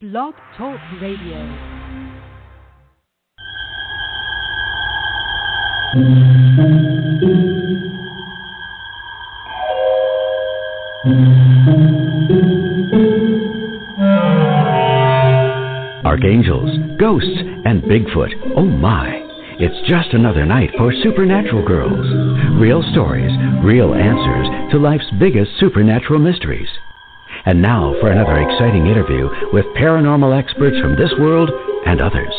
Blog Talk Radio. Archangels, ghosts, and Bigfoot. Oh my! It's just another night for Supernatural Girls. Real stories, real answers to life's biggest supernatural mysteries. And now for another exciting interview with paranormal experts from this world and others.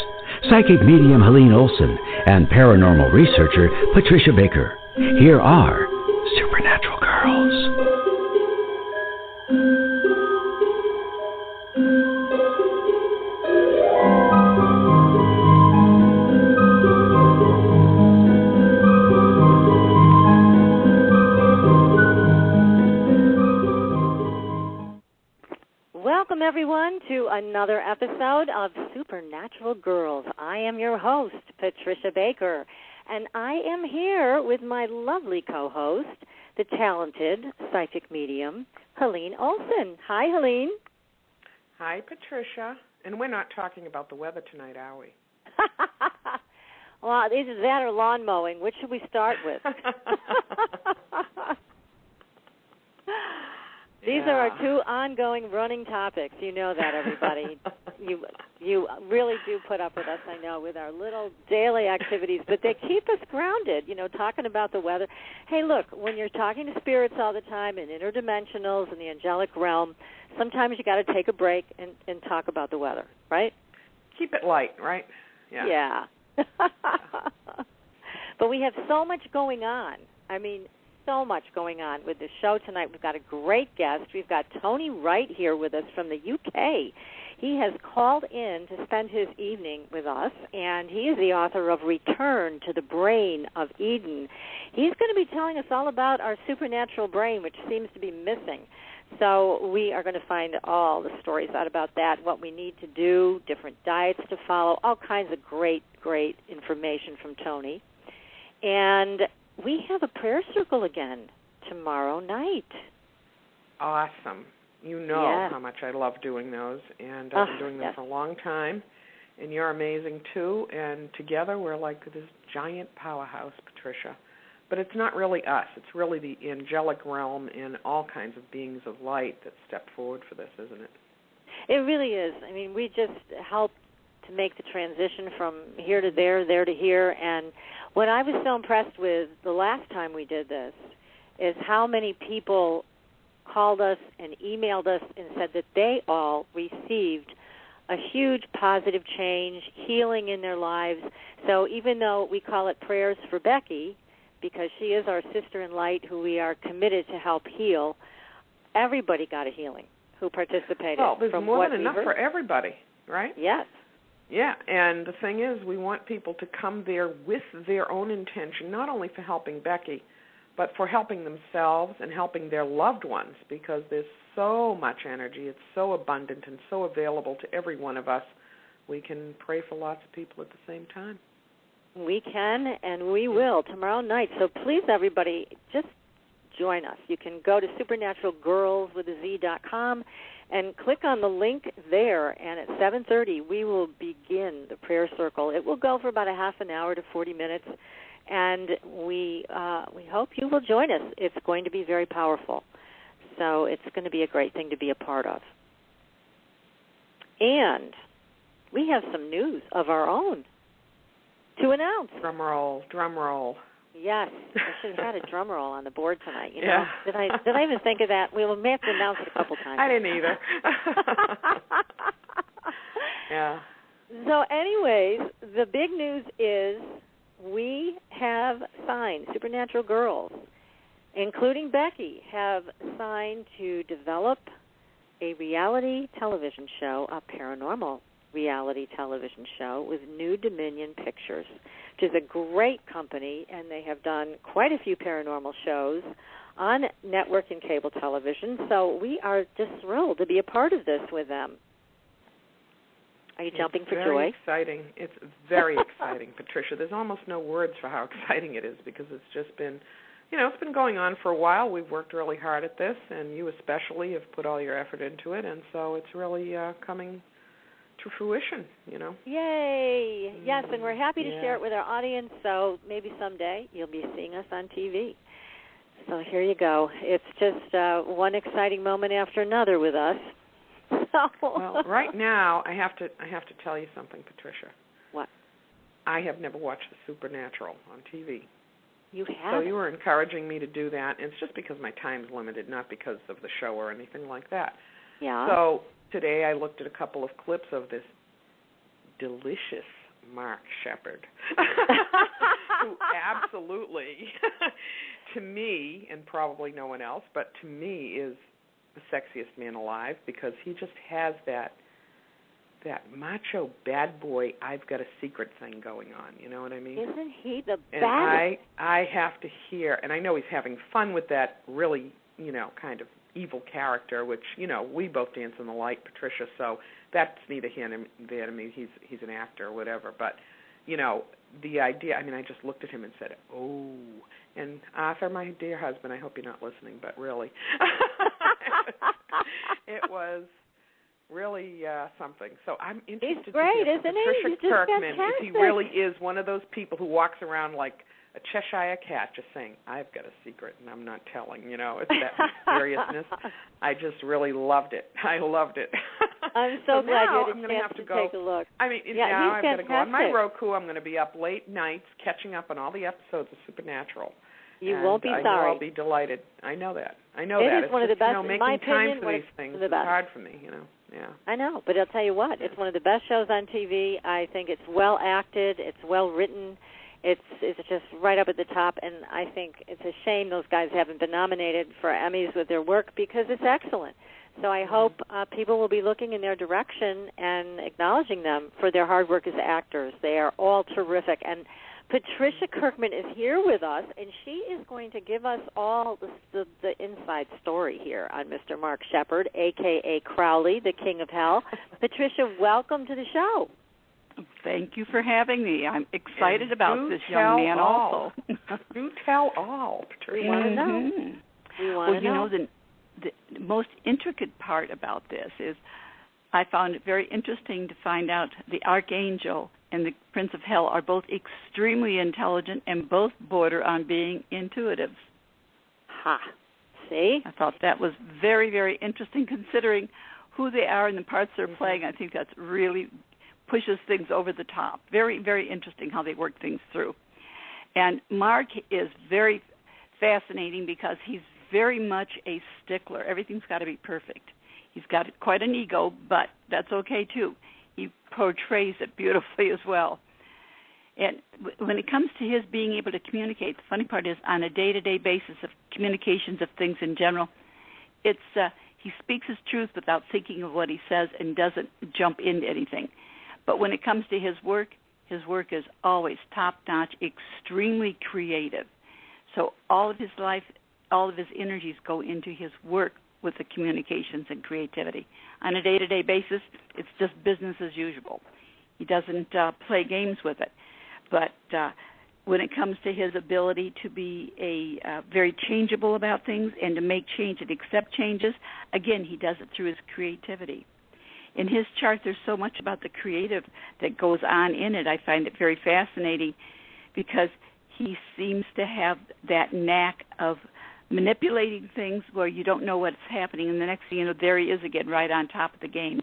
Psychic medium Helene Olsen and paranormal researcher Patricia Baker. Here are Supernatural Girls. Welcome, everyone, to another episode of Supernatural Girls. I am your host, Patricia Baker, and I am here with my lovely co-host, the talented psychic medium, Helene Olsen. Hi, Helene. Hi, Patricia. And we're not talking about the weather tonight, are we? Well, either that or lawn mowing. Which should we start with? These are our two ongoing running topics. You know that, everybody. You really do put up with us, I know, with our little daily activities, but they keep us grounded, talking about the weather. Hey, look, when you're talking to spirits all the time and interdimensionals and the angelic realm, sometimes you got to take a break and talk about the weather, right? Keep it light, right? Yeah. But we have so much going on. I mean, so much going on with this show tonight. We've got a great guest. We've got Tony Wright here with us from the UK. He has called in to spend his evening with us, and he is the author of Return to the Brain of Eden. He's going to be telling us all about our supernatural brain, which seems to be missing. So we are going to find all the stories out about that, what we need to do, different diets to follow, all kinds of great, great information from Tony. And we have a prayer circle again tomorrow night. Awesome. You know how much I love doing those, and I've been doing them for a long time, and you're amazing too, and together we're like this giant powerhouse, Patricia. But it's not really us. It's really the angelic realm and all kinds of beings of light that step forward for this, isn't it? It really is. I mean, we just help to make the transition from here to there, there to here, and what I was so impressed with the last time we did this is how many people called us and emailed us and said that they all received a huge positive change, healing in their lives. So even though we call it Prayers for Becky, because she is our sister in light who we are committed to help heal, everybody got a healing who participated. Well, there's from more what than enough for everybody, right? Yes. Yeah, and the thing is, we want people to come there with their own intention, not only for helping Becky, but for helping themselves and helping their loved ones, because there's so much energy. It's so abundant and so available to every one of us. We can pray for lots of people at the same time. We can, and we will tomorrow night. So please, everybody, just join us. You can go to supernaturalgirls.com and click on the link there, and at 7:30 we will begin the prayer circle. It will go for about a half an hour to 40 minutes, and we hope you will join us. It's going to be very powerful, so it's going to be a great thing to be a part of. And we have some news of our own to announce. Drum roll, drum roll. Yes, I should have had a drum roll on the board tonight. Yeah. Did I even think of that? We may have to announce it a couple times. I didn't either. Yeah. So anyways, the big news is we have signed, Supernatural Girls, including Becky, have signed to develop a reality television show, a paranormal reality television show with New Dominion Pictures, which is a great company, and they have done quite a few paranormal shows on network and cable television. So we are just thrilled to be a part of this with them. Are you jumping for joy? It's very exciting. It's very exciting, Patricia. There's almost no words for how exciting it is, because it's just been, it's been going on for a while. We've worked really hard at this, and you especially have put all your effort into it, and so it's really coming to fruition, Yay! Yes, and we're happy to share it with our audience, so maybe someday you'll be seeing us on TV. So here you go. It's just one exciting moment after another with us. Well, right now I have to tell you something, Patricia. What? I have never watched The Supernatural on TV. You have? So you were encouraging me to do that, and it's just because my time's limited, not because of the show or anything like that. Yeah. So today I looked at a couple of clips of this delicious Mark Sheppard, who absolutely, to me, and probably no one else, but to me is the sexiest man alive, because he just has that macho bad boy, I've got a secret thing going on, you know what I mean? Isn't he the best? And I have to hear, and I know he's having fun with that really, kind of evil character, which, we both dance in the light, Patricia, so that's neither here nor there to me. He's an actor or whatever, but, the idea, I just looked at him and said, oh, and Arthur, my dear husband, I hope you're not listening, but really, it was really something. So I'm interested He's great, to hear isn't Patricia he? He's Kirkman, fantastic. if he really is one of those people who walks around like a Cheshire cat just saying, I've got a secret and I'm not telling, it's that mysteriousness. I just really loved it. I loved it. I'm so glad you had a I'm going to have to go take a look. Now I've got to go on my fantastic. Roku. I'm going to be up late nights catching up on all the episodes of Supernatural. You won't be sorry. I'll be delighted. I know that. It that. is one of the best, making in my opinion, time for these things is hard for me, Yeah. I know, but I'll tell you what, it's one of the best shows on TV. I think it's well acted, it's well written, it's just right up at the top, and I think it's a shame those guys haven't been nominated for Emmys with their work, because it's excellent. So I hope people will be looking in their direction and acknowledging them for their hard work as actors. They are all terrific. And Patricia Kirkman is here with us, and she is going to give us all the inside story here on Mr. Mark Sheppard, a.k.a. Crowley, the King of Hell. Patricia, welcome to the show. Thank you for having me. I'm excited about this young man also. Do tell all, Patricia. We want to know. We want to know. The most intricate part about this is I found it very interesting to find out the Archangel and the Prince of Hell are both extremely intelligent and both border on being intuitive. Ha. See? I thought that was very, very interesting considering who they are and the parts they're playing. I think that's really pushes things over the top. Very, very interesting how they work things through. And Mark is very fascinating because he's very much a stickler. Everything's got to be perfect. He's got quite an ego, but that's okay too. He portrays it beautifully as well. And when it comes to his being able to communicate, the funny part is on a day-to-day basis of communications of things in general, it's he speaks his truth without thinking of what he says and doesn't jump into anything. But when it comes to his work is always top-notch, extremely creative. So all of his life, all of his energies go into his work with the communications and creativity. On a day-to-day basis, it's just business as usual. He doesn't play games with it. But when it comes to his ability to be very changeable about things and to make change and accept changes, again, he does it through his creativity. In his chart, there's so much about the creative that goes on in it. I find it very fascinating because he seems to have that knack of manipulating things where you don't know what's happening, and the next thing you know, there he is again, right on top of the game.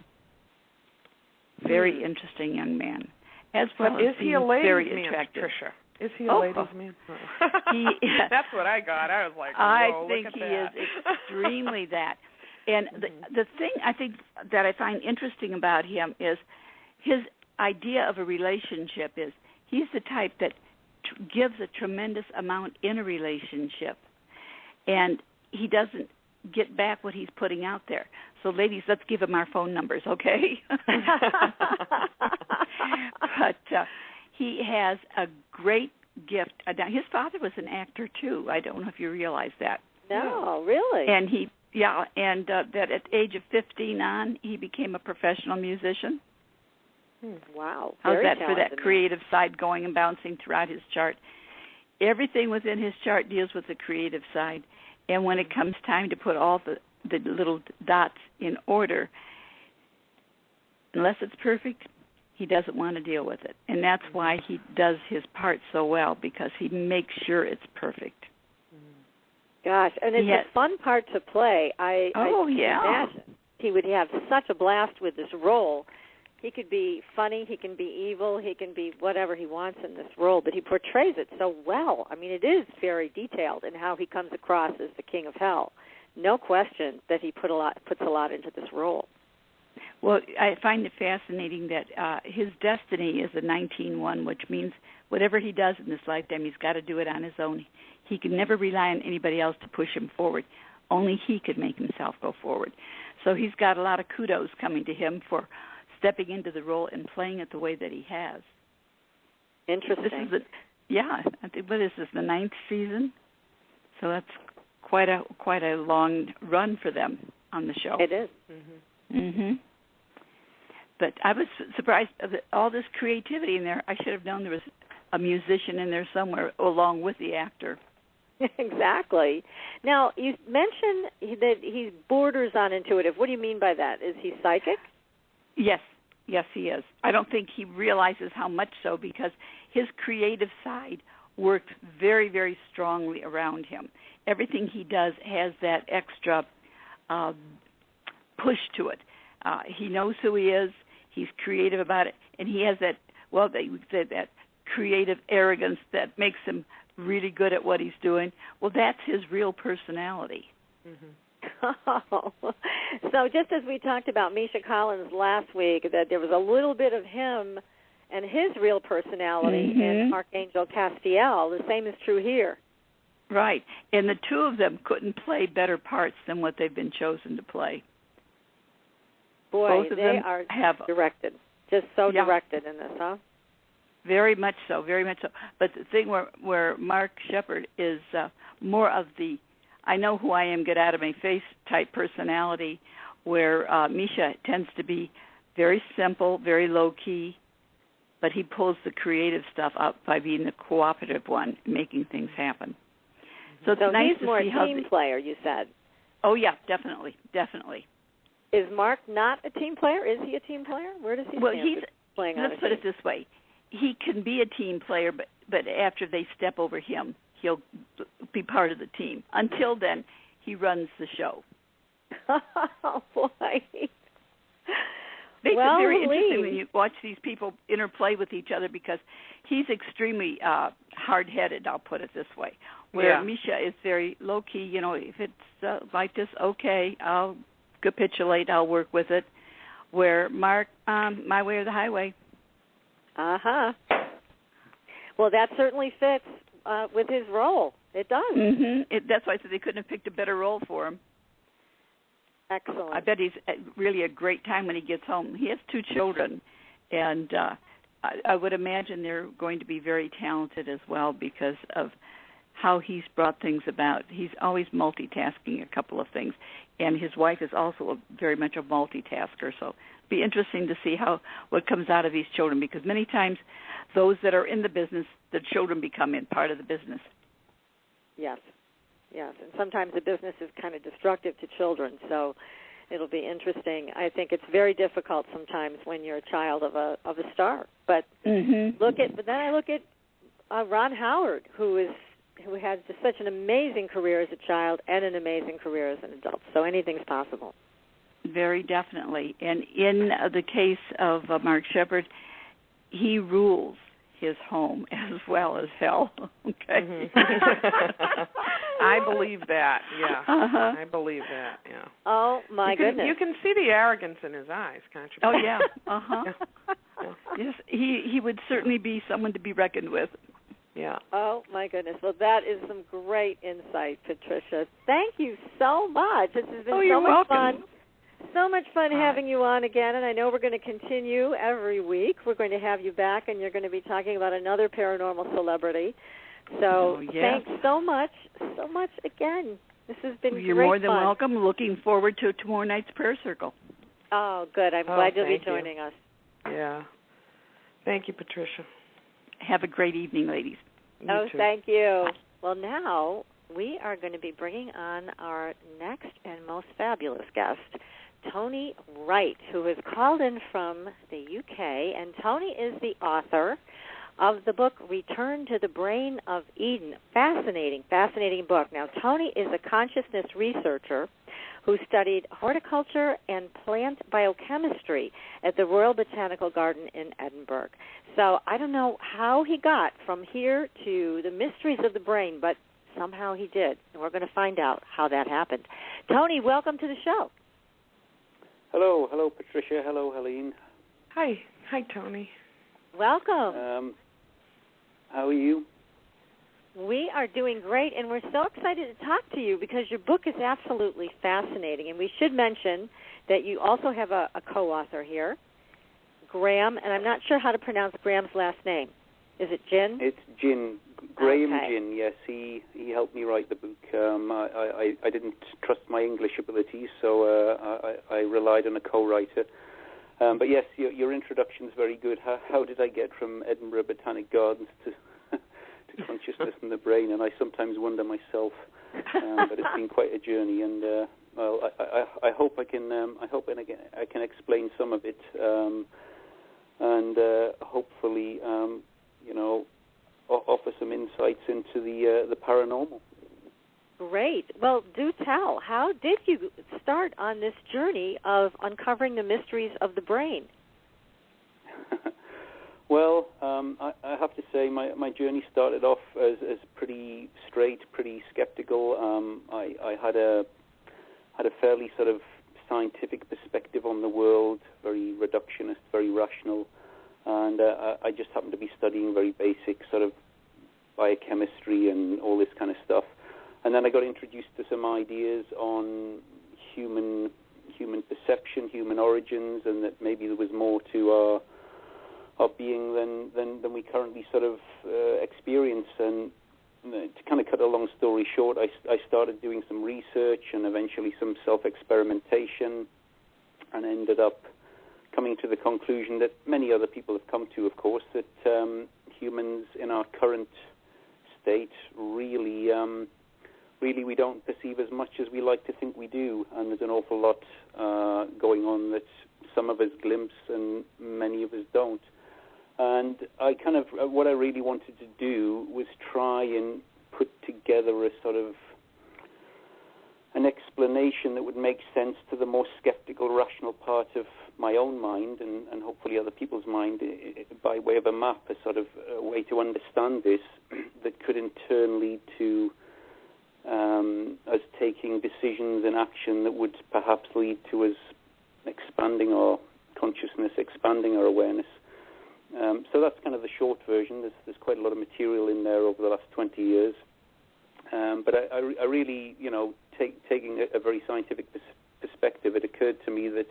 Very interesting young man. As well as he a ladies' very man, attractive. Patricia? Is he a ladies' man? That's what I got. I was like, whoa, I think look at he that. is extremely that. And the thing I think that I find interesting about him is his idea of a relationship is he's the type that gives a tremendous amount in a relationship, and he doesn't get back what he's putting out there. So, ladies, let's give him our phone numbers, okay? But he has a great gift. His father was an actor, too. I don't know if you realize that. No, really? And that at the age of 15 on, he became a professional musician. Wow. How's that for that creative side going and bouncing throughout his chart? Everything within his chart deals with the creative side. And when it comes time to put all the little dots in order, unless it's perfect, he doesn't want to deal with it. And that's why he does his part so well, because he makes sure it's perfect. Gosh, and it's a fun part to play. I imagine he would have such a blast with this role. He could be funny, he can be evil, he can be whatever he wants in this role, but he portrays it so well. I mean, it is very detailed in how he comes across as the king of hell. No question that he puts a lot into this role. Well, I find it fascinating that his destiny is a 19-1, which means whatever he does in this lifetime, he's got to do it on his own. He can never rely on anybody else to push him forward. Only he could make himself go forward. So he's got a lot of kudos coming to him for stepping into the role and playing it the way that he has. Interesting. This is I think, what is this, the 9th season? So that's quite a long run for them on the show. It is. But I was surprised at all this creativity in there. I should have known there was a musician in there somewhere along with the actor. Exactly. Now, you mentioned that he borders on intuitive. What do you mean by that? Is he psychic? Yes, he is. I don't think he realizes how much so, because his creative side works very, very strongly around him. Everything he does has that extra push to it. He knows who he is. He's creative about it, and he has that, they would say that creative arrogance that makes him really good at what he's doing. Well, that's his real personality. Oh. So just as we talked about Misha Collins last week, that there was a little bit of him and his real personality in Archangel Castiel, the same is true here. Right. And the two of them couldn't play better parts than what they've been chosen to play. Boy, both of they them are have directed. Just so directed in this, huh? Very much so, very much so. But the thing where Mark Sheppard is more of the I know who I am, get out of my face type personality, where Misha tends to be very simple, very low-key, but he pulls the creative stuff up by being the cooperative one, making things happen. So it's nice he's more a team player, you said. Oh, yeah, definitely. Is Mark not a team player? Is he a team player? Where does he stand playing on a team? Let's put it this way. He can be a team player, but after they step over him, he'll be part of the team. Until then, he runs the show. Oh, boy. Makes it very interesting when you watch these people interplay with each other, because he's extremely hard-headed, I'll put it this way, where Misha is very low-key. You know, if it's like this, okay, I'll capitulate, I'll work with it, where Mark, my way or the highway. Uh-huh. Well, that certainly fits with his role. It does. That's why I said they couldn't have picked a better role for him. Excellent. I bet he's really a great time when he gets home. He has 2 children, and I would imagine they're going to be very talented as well because of how he's brought things about. He's always multitasking a couple of things, and his wife is also very much a multitasker. So it'll be interesting to see what comes out of these children, because many times those that are in the business, the children become part of the business. Yes, and sometimes the business is kind of destructive to children, so it'll be interesting. I think it's very difficult sometimes when you're a child of a star. But then I look at Ron Howard, who had just such an amazing career as a child and an amazing career as an adult. So anything's possible. Very definitely. And in the case of Mark Sheppard, he rules his home as well as hell. Okay. I believe that. Yeah. I believe that. Yeah. Oh my goodness. You can see the arrogance in his eyes, can't you? Oh yeah. Yes, he would certainly be someone to be reckoned with. Yeah. Oh my goodness. Well, that is some great insight, Patricia. Thank you so much. This has been so much fun. So much fun having you on again, and I know we're going to continue every week. We're going to have you back, and you're going to be talking about another paranormal celebrity. So thanks so much again. This has been great fun. You're more than welcome. Looking forward to tomorrow night's prayer circle. Oh, good. I'm glad you'll be joining us. Yeah. Thank you, Patricia. Have a great evening, ladies. You too. Thank you. Well, now we are going to be bringing on our next and most fabulous guest, Tony Wright, who has called in from the UK. And Tony is the author of the book Return to the Brain of Eden. Fascinating, fascinating book. Now, Tony is a consciousness researcher who studied horticulture and plant biochemistry at the Royal Botanic Garden in Edinburgh. So I don't know how he got from here to the mysteries of the brain, but somehow he did, and we're going to find out how that happened. Tony, welcome to the show. Hello, Patricia. Hello, Helene. Hi, Tony. Welcome. How are you? We are doing great, and we're so excited to talk to you because your book is absolutely fascinating. And we should mention that you also have a co-author here, Graham, and I'm not sure how to pronounce Graham's last name. Is it Gin? It's Gin. Graham okay. Gin, yes. He helped me write the book. I didn't trust my English abilities, so I relied on a co-writer. But yes, your introduction is very good. How did I get from Edinburgh Botanic Gardens to consciousness and the brain? And I sometimes wonder myself. But it's been quite a journey, and I hope I can explain some of it, and hopefully offer some insights into the paranormal. Great. Well, do tell. How did you start on this journey of uncovering the mysteries of the brain? Well, I have to say my journey started off as pretty straight, pretty skeptical. I had a fairly sort of scientific perspective on the world, very reductionist, very rational, and I just happened to be studying very basic sort of biochemistry and all this kind of stuff. And then I got introduced to some ideas on human perception, human origins, and that maybe there was more to our being than we currently sort of experience. And to kind of cut a long story short, I started doing some research and eventually some self-experimentation, and ended up coming to the conclusion that many other people have come to, of course, that humans in our current state really we don't perceive as much as we like to think we do, and there's an awful lot going on that some of us glimpse and many of us don't. And what I really wanted to do was try and put together a sort of an explanation that would make sense to the more skeptical, rational part of my own mind, and hopefully other people's mind, by way of a map, a sort of a way to understand this that could in turn lead to us taking decisions and action that would perhaps lead to us expanding our consciousness, expanding our awareness. So that's kind of the short version. There's quite a lot of material in there over the last 20 years. But I really, taking a very scientific perspective, it occurred to me that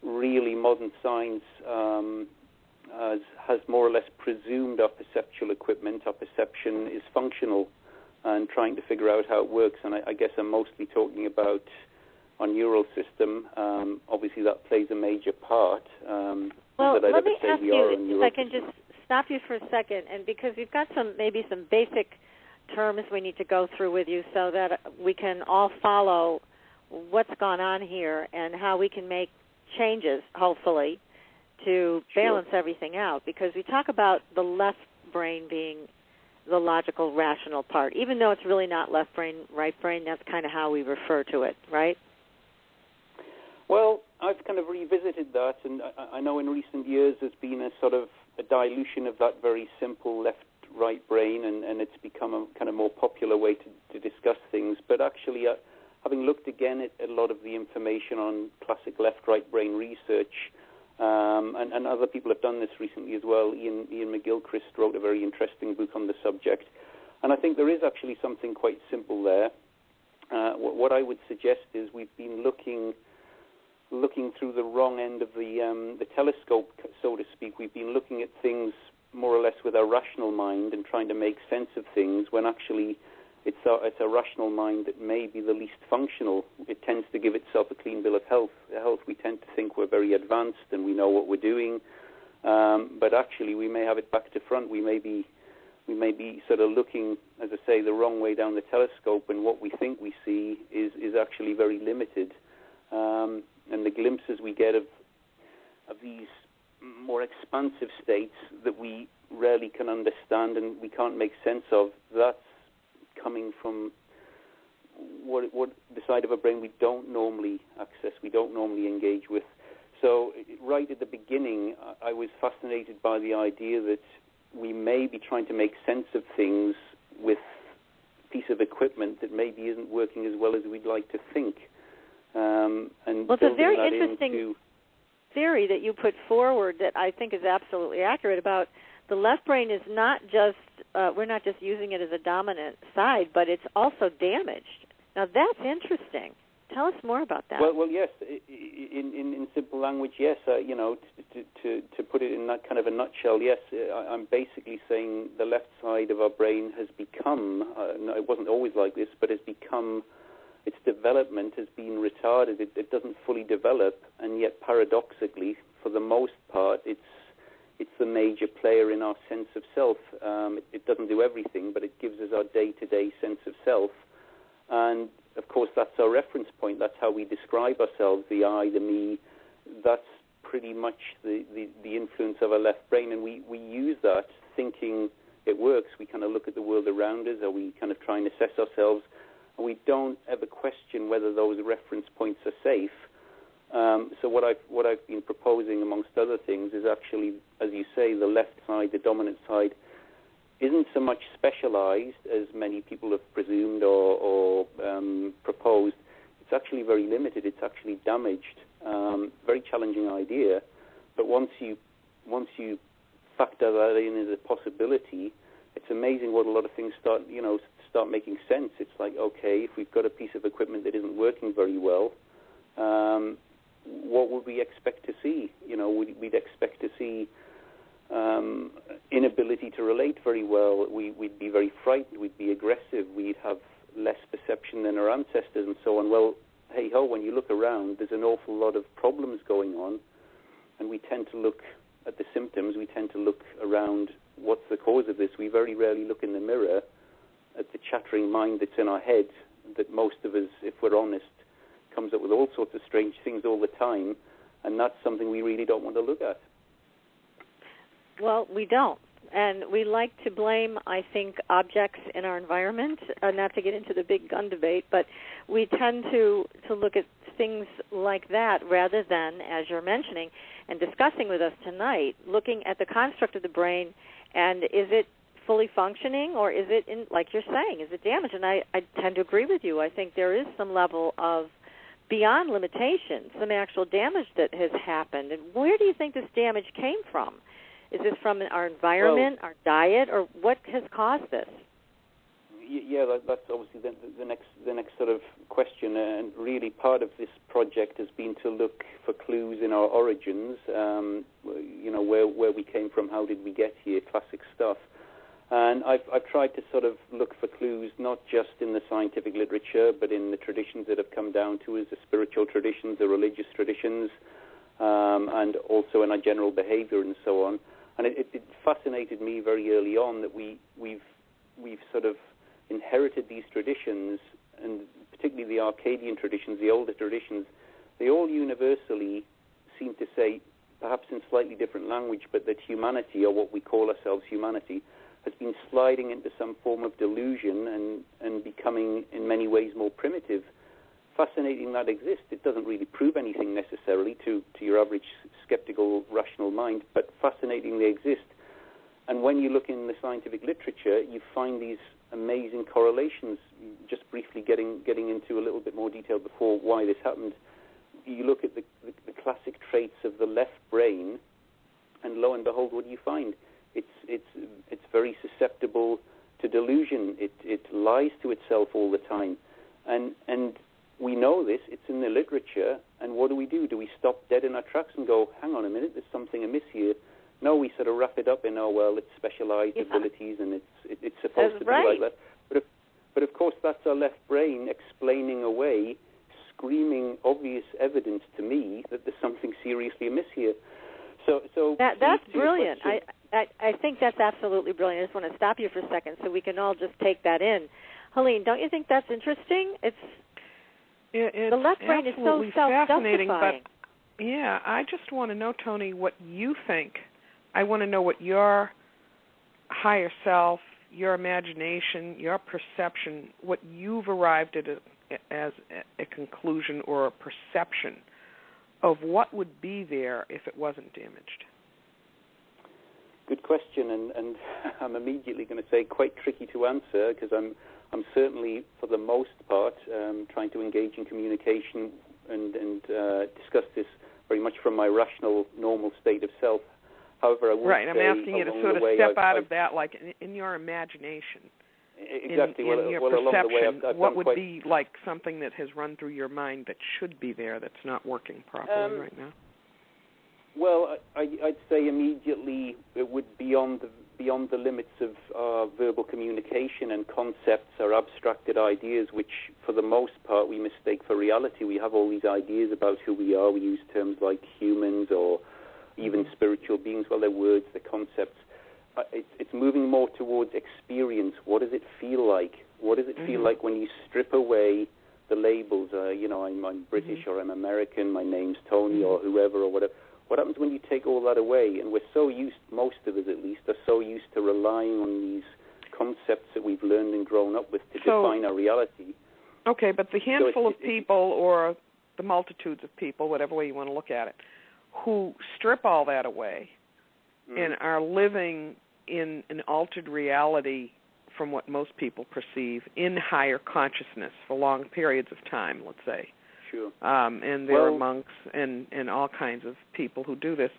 really modern science has more or less presumed our perceptual equipment. Our perception is functional, and trying to figure out how it works. And I guess I'm mostly talking about our neural system. Obviously, that plays a major part. Well, let me ask you, if I can just stop you for a second, and because we've got some basic terms we need to go through with you so that we can all follow what's gone on here and how we can make changes, hopefully, to balance everything out. Because we talk about the left brain being the logical, rational part. Even though it's really not left brain, right brain, that's kind of how we refer to it, right? Well, I've kind of revisited that, and I know in recent years there's been a sort of a dilution of that very simple left-right brain, and it's become a kind of more popular way to discuss things. But actually, having looked again at a lot of the information on classic left-right brain research, and other people have done this recently as well. Ian McGilchrist wrote a very interesting book on the subject, and I think there is actually something quite simple there. What I would suggest is we've been looking through the wrong end of the telescope, so to speak. We've been looking at things more or less with our rational mind and trying to make sense of things, when actually it's a rational mind that may be the least functional. It tends to give itself a clean bill of health. We tend to think we're very advanced and we know what we're doing, but actually we may have it back to front. We may be sort of looking, as I say, the wrong way down the telescope, and what we think we see is actually very limited. the glimpses we get of these more expansive states that we rarely can understand and we can't make sense of, that's coming from what the side of our brain we don't normally access, we don't normally engage with. So right at the beginning, I was fascinated by the idea that we may be trying to make sense of things with a piece of equipment that maybe isn't working as well as we'd like to think. And well, it's a very interesting theory that you put forward that I think is absolutely accurate about the left brain is not just, we're not just using it as a dominant side, but it's also damaged. Now, that's interesting. Tell us more about that. Well, yes. In simple language, yes. To put it in that kind of a nutshell, yes. I'm basically saying the left side of our brain has become. It wasn't always like this, but has become. Its development has been retarded. It doesn't fully develop, and yet paradoxically, for the most part, it's the major player in our sense of self. It doesn't do everything, but it gives us our day-to-day sense of self. And, of course, that's our reference point. That's how we describe ourselves, the I, the me. That's pretty much the influence of our left brain. And we use that thinking it works. We kind of look at the world around us, or we kind of try and assess ourselves, and we don't ever question whether those reference points are safe. So what I've been proposing, amongst other things, is actually, as you say, the left side, the dominant side, isn't so much specialized as many people have presumed or proposed. It's actually very limited. It's actually damaged. Very challenging idea, but once you factor that in as a possibility, it's amazing what a lot of things start making sense. It's like, okay, if we've got a piece of equipment that isn't working very well, what would we expect to see? We'd expect to see inability to relate very well. We'd be very frightened. We'd be aggressive. We'd have less perception than our ancestors and so on. Well, hey-ho, when you look around, there's an awful lot of problems going on, and we tend to look at the symptoms. We tend to look around what's the cause of this. We very rarely look in the mirror at the chattering mind that's in our head that most of us, if we're honest, comes up with all sorts of strange things all the time, and that's something we really don't want to look at. Well, we don't. And we like to blame, I think, objects in our environment, not to get into the big gun debate, but we tend to look at things like that rather than, as you're mentioning and discussing with us tonight, looking at the construct of the brain and is it fully functioning or is it, like you're saying, is it damaged? And I tend to agree with you. I think there is some level of, beyond limitation, some actual damage that has happened. And where do you think this damage came from? Is this from our environment, our diet, or what has caused this? Yeah, that's obviously the next sort of question. And really part of this project has been to look for clues in our origins, where we came from, how did we get here, classic stuff. And I've tried to sort of look for clues not just in the scientific literature, but in the traditions that have come down to us, the spiritual traditions, the religious traditions, and also in our general behavior and so on. And it fascinated me very early on that we've sort of inherited these traditions, and particularly the Arcadian traditions, the older traditions. They all universally seem to say, perhaps in slightly different language, but that humanity, or what we call ourselves humanity, has been sliding into some form of delusion and becoming in many ways more primitive. Fascinating that exists. It doesn't really prove anything necessarily to your average skeptical, rational mind, but fascinating they exist. And when you look in the scientific literature, you find these amazing correlations. Just briefly getting into a little bit more detail before why this happened, you look at the classic traits of the left brain, and lo and behold, what do you find? It's very susceptible to delusion. It lies to itself all the time, and we know this. It's in the literature. And what do? Do we stop dead in our tracks and go, hang on a minute, there's something amiss here? No, we sort of wrap it up in, it's specialized abilities, and it's supposed to be like that. But of course, that's our left brain explaining away, screaming obvious evidence to me that there's something seriously amiss here. So that's brilliant. I think that's absolutely brilliant. I just want to stop you for a second so we can all just take that in. Helene, don't you think that's interesting? The left brain is so fascinating, self-justifying. but yeah, I just want to know, Tony, what you think. I want to know what your higher self, your imagination, your perception, what you've arrived at as a conclusion or a perception of what would be there if it wasn't damaged. Good question, and I'm immediately going to say quite tricky to answer, because I'm certainly, for the most part, trying to engage in communication and discuss this very much from my rational, normal state of self. However, I would right, I'm say asking you to sort of step out of that, like in your imagination. Exactly. In your perception, along the way, I've what would be like something that has run through your mind that should be there that's not working properly right now? Well, I'd say immediately it would beyond the limits of verbal communication and concepts or abstracted ideas, which for the most part we mistake for reality. We have all these ideas about who we are. We use terms like humans or even spiritual beings. Well, they're words, they're concepts. It's moving more towards experience. What does it feel like? What does it feel like when you strip away the labels? I'm British or I'm American, my name's Tony or whoever or whatever. What happens when you take all that away? And we're so used, most of us at least, are so used to relying on these concepts that we've learned and grown up with to define our reality. Okay, but the handful of people or the multitudes of people, whatever way you want to look at it, who strip all that away and are living in an altered reality from what most people perceive in higher consciousness for long periods of time, let's say. Sure. And there are monks and all kinds of people who do this.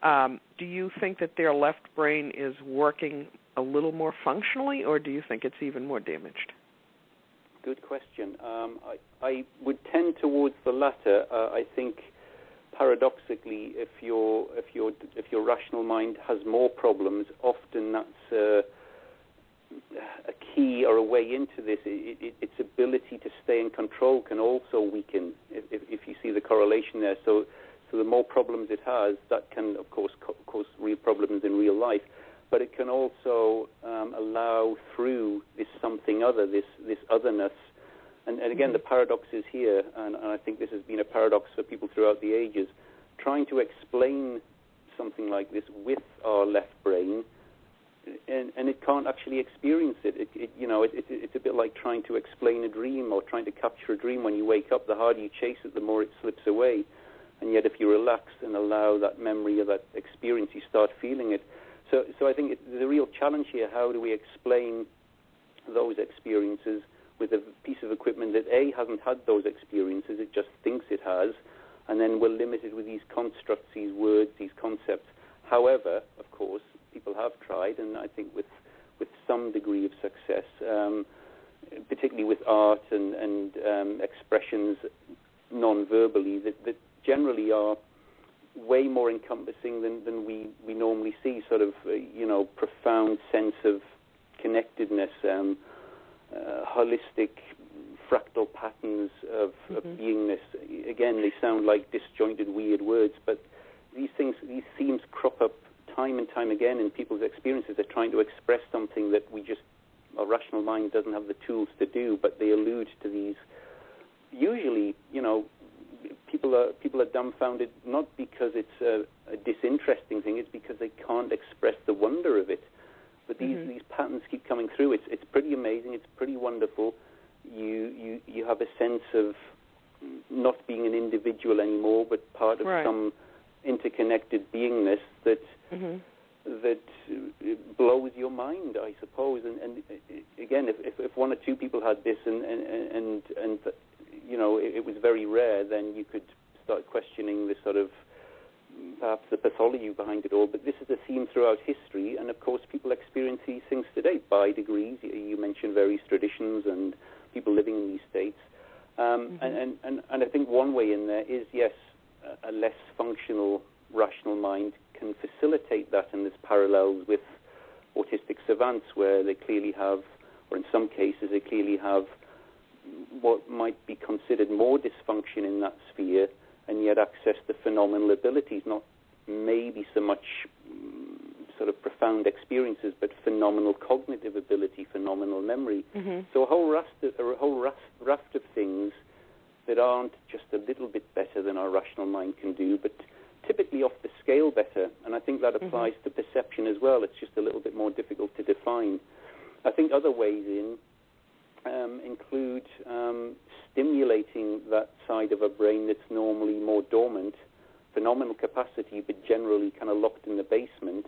Do you think that their left brain is working a little more functionally, or do you think it's even more damaged? Good question. I would tend towards the latter. I think paradoxically, if your rational mind has more problems, often that's a key or a way into this. Its ability to stay in control can also weaken if you see the correlation there. So the more problems it has, that can of course cause real problems in real life, but it can also allow through this something other, this otherness. And again, the paradox is here, and I think this has been a paradox for people throughout the ages, trying to explain something like this with our left brain, and it can't actually experience it. It's a bit like trying to explain a dream or trying to capture a dream. When you wake up, the harder you chase it, the more it slips away. And yet if you relax and allow that memory or that experience, you start feeling it. So I think there's a real challenge here. How do we explain those experiences with a piece of equipment that A, hasn't had those experiences, it just thinks it has, and then we're limited with these constructs, these words, these concepts. However, of course, people have tried, and I think with some degree of success, particularly with art and expressions non-verbally that generally are way more encompassing than we normally see, sort of, profound sense of connectedness, holistic fractal patterns of beingness. Again, they sound like disjointed, weird words, but these themes crop up time and time again in people's experiences. They're trying to express something that our rational mind doesn't have the tools to do, but they allude to these. Usually, people are dumbfounded, not because it's a disinteresting thing, it's because they can't express the wonder of it. But these patterns keep coming through. It's pretty amazing. It's pretty wonderful. You have a sense of not being an individual anymore, but part of some interconnected beingness that blows your mind, I suppose. And again, if one or two people had this, and it was very rare, then you could start questioning the sort of perhaps the pathology behind it all. But this is a theme throughout history, and of course people experience these things today by degrees. You mentioned various traditions and people living in these states, and I think one way in there is, yes, a less functional rational mind can facilitate that, and there's parallels with autistic savants where they clearly have, or in some cases they clearly have, what might be considered more dysfunction in that sphere, and yet access the phenomenal abilities, not maybe so much sort of profound experiences, but phenomenal cognitive ability, phenomenal memory. So a whole raft of things that aren't just a little bit better than our rational mind can do, but typically off the scale better. And I think that applies to perception as well. It's just a little bit more difficult to define. I think other ways include stimulating that side of a brain that's normally more dormant, phenomenal capacity, but generally kind of locked in the basement.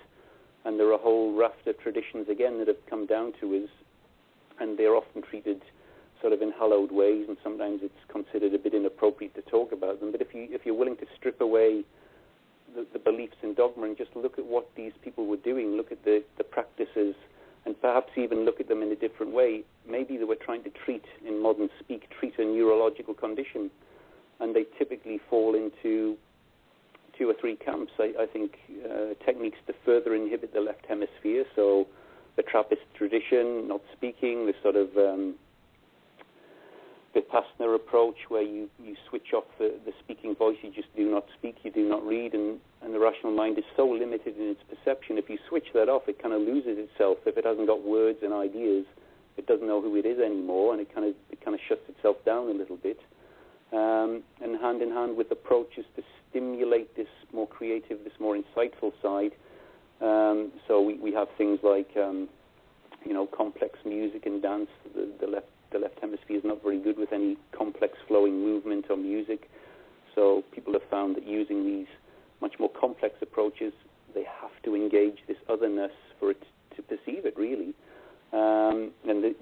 And there are a whole raft of traditions, again, that have come down to us, and they're often treated sort of in hallowed ways, and sometimes it's considered a bit inappropriate to talk about them. But if you're willing to strip away the beliefs and dogma and just look at what these people were doing, look at the practices, and perhaps even look at them in a different way, maybe they were trying to treat, in modern speak, treat a neurological condition, and they typically fall into 2 or 3 camps. I think techniques to further inhibit the left hemisphere, so the Trappist tradition, not speaking, the sort of Vipassana approach where you switch off the speaking voice, you just do not speak, you do not read, and the rational mind is so limited in its perception. If you switch that off, it kind of loses itself. If it hasn't got words and ideas, it doesn't know who it is anymore, and it kind of shuts itself down a little bit. And hand in hand with approaches to stimulate this more creative, this more insightful side. So we have things like complex music and dance. The left hemisphere is not very good with any complex flowing movement or music. So people have found that using these much more complex approaches, they have to engage this otherness for it to perceive it, really. And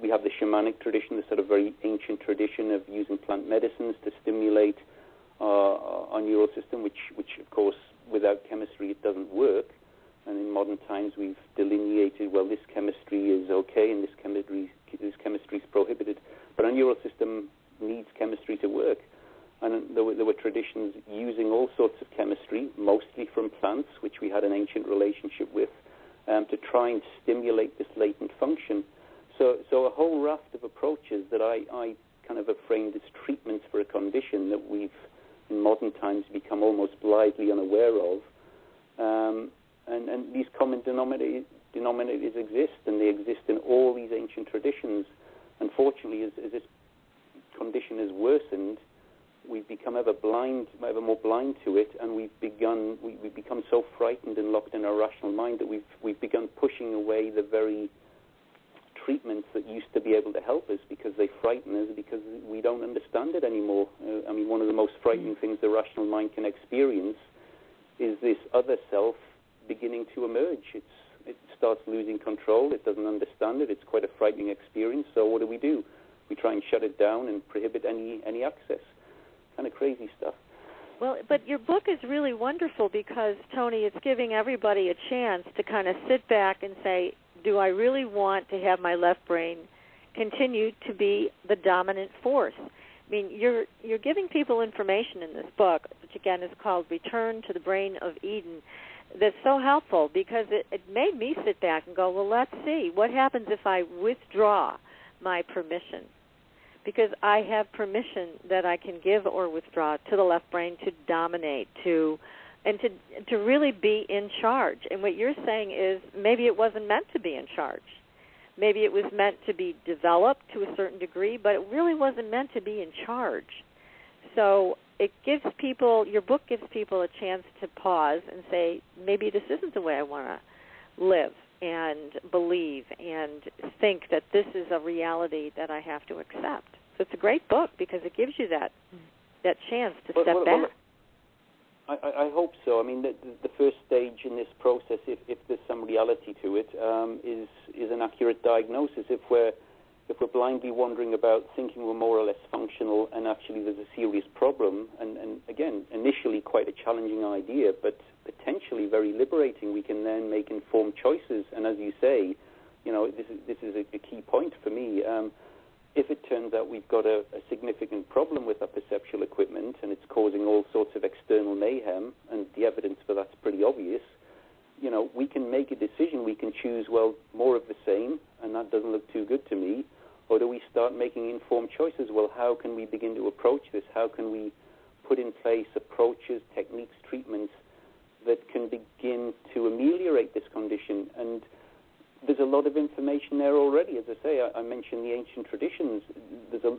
we have the shamanic tradition, the sort of very ancient tradition of using plant medicines to stimulate our neural system, which of course, without chemistry, it doesn't work. And in modern times, we've delineated, well, this chemistry is okay and this chemistry is prohibited. But our neural system needs chemistry to work. And there were traditions using all sorts of chemistry, mostly from plants, which we had an ancient relationship with, to try and stimulate this latent function. So a whole raft of approaches that I kind of have framed as treatments for a condition that we've, in modern times, become almost blithely unaware of. And these common denominators exist, and they exist in all these ancient traditions. Unfortunately, as this condition has worsened, we've become ever more blind to it, and we've become so frightened and locked in our rational mind that we've begun pushing away the very treatments that used to be able to help us, because they frighten us, because we don't understand it anymore. One of the most frightening things the rational mind can experience is this other self beginning to emerge. It starts losing control. It doesn't understand it. It's quite a frightening experience. So what do? We try and shut it down and prohibit any access. Kind of crazy stuff. Well, but your book is really wonderful because, Tony, it's giving everybody a chance to kind of sit back and say, do I really want to have my left brain continue to be the dominant force? I mean, you're giving people information in this book, which again is called Return to the Brain of Eden, that's so helpful because it made me sit back and go, well, let's see. What happens if I withdraw my permission? Because I have permission that I can give or withdraw to the left brain to dominate, to really be in charge. And what you're saying is maybe it wasn't meant to be in charge. Maybe it was meant to be developed to a certain degree, but it really wasn't meant to be in charge. So it gives people, your book gives people a chance to pause and say, maybe this isn't the way I want to live and believe and think that this is a reality that I have to accept. So it's a great book because it gives you that chance to step back. I hope so. I mean, the first stage in this process, if there's some reality to it, is an accurate diagnosis. If we're blindly wondering about thinking we're more or less functional and actually there's a serious problem, and again, initially quite a challenging idea, but potentially very liberating, we can then make informed choices. And as you say, this is a key point for me. If it turns out we've got a significant problem with our perceptual equipment and it's causing all sorts of external mayhem, and the evidence for that's pretty obvious, we can make a decision. We can choose, well, more of the same, and that doesn't look too good to me, or do we start making informed choices? Well, how can we begin to approach this? How can we put in place approaches, techniques, treatments that can begin to ameliorate this condition? And there's a lot of information there already. As I say, I mentioned the ancient traditions.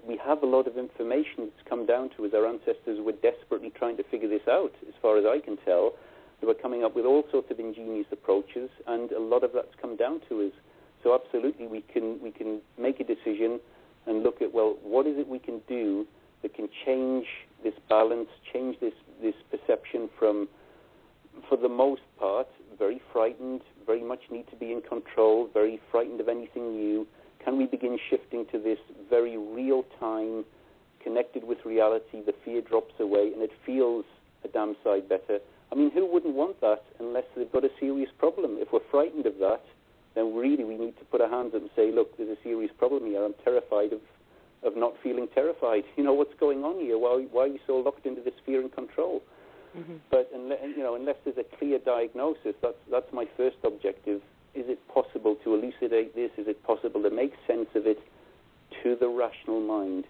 We have a lot of information that's come down to us. Our ancestors were desperately trying to figure this out, as far as I can tell. They were coming up with all sorts of ingenious approaches, and a lot of that's come down to us. So absolutely, we can make a decision and look at, well, what is it we can do that can change this balance, change this perception from, for the most part, very frightened, very much need to be in control, very frightened of anything new. Can we begin shifting to this very real time, connected with reality? The fear drops away and it feels a damn sight better. I mean, who wouldn't want that unless they've got a serious problem? If we're frightened of that, then really we need to put our hands up and say, look, there's a serious problem here. I'm terrified of not feeling terrified. You know, what's going on here? Why are you so locked into this fear and control? Mm-hmm. But unless there's a clear diagnosis, that's my first objective. Is it possible to elucidate this? Is it possible to make sense of it to the rational mind?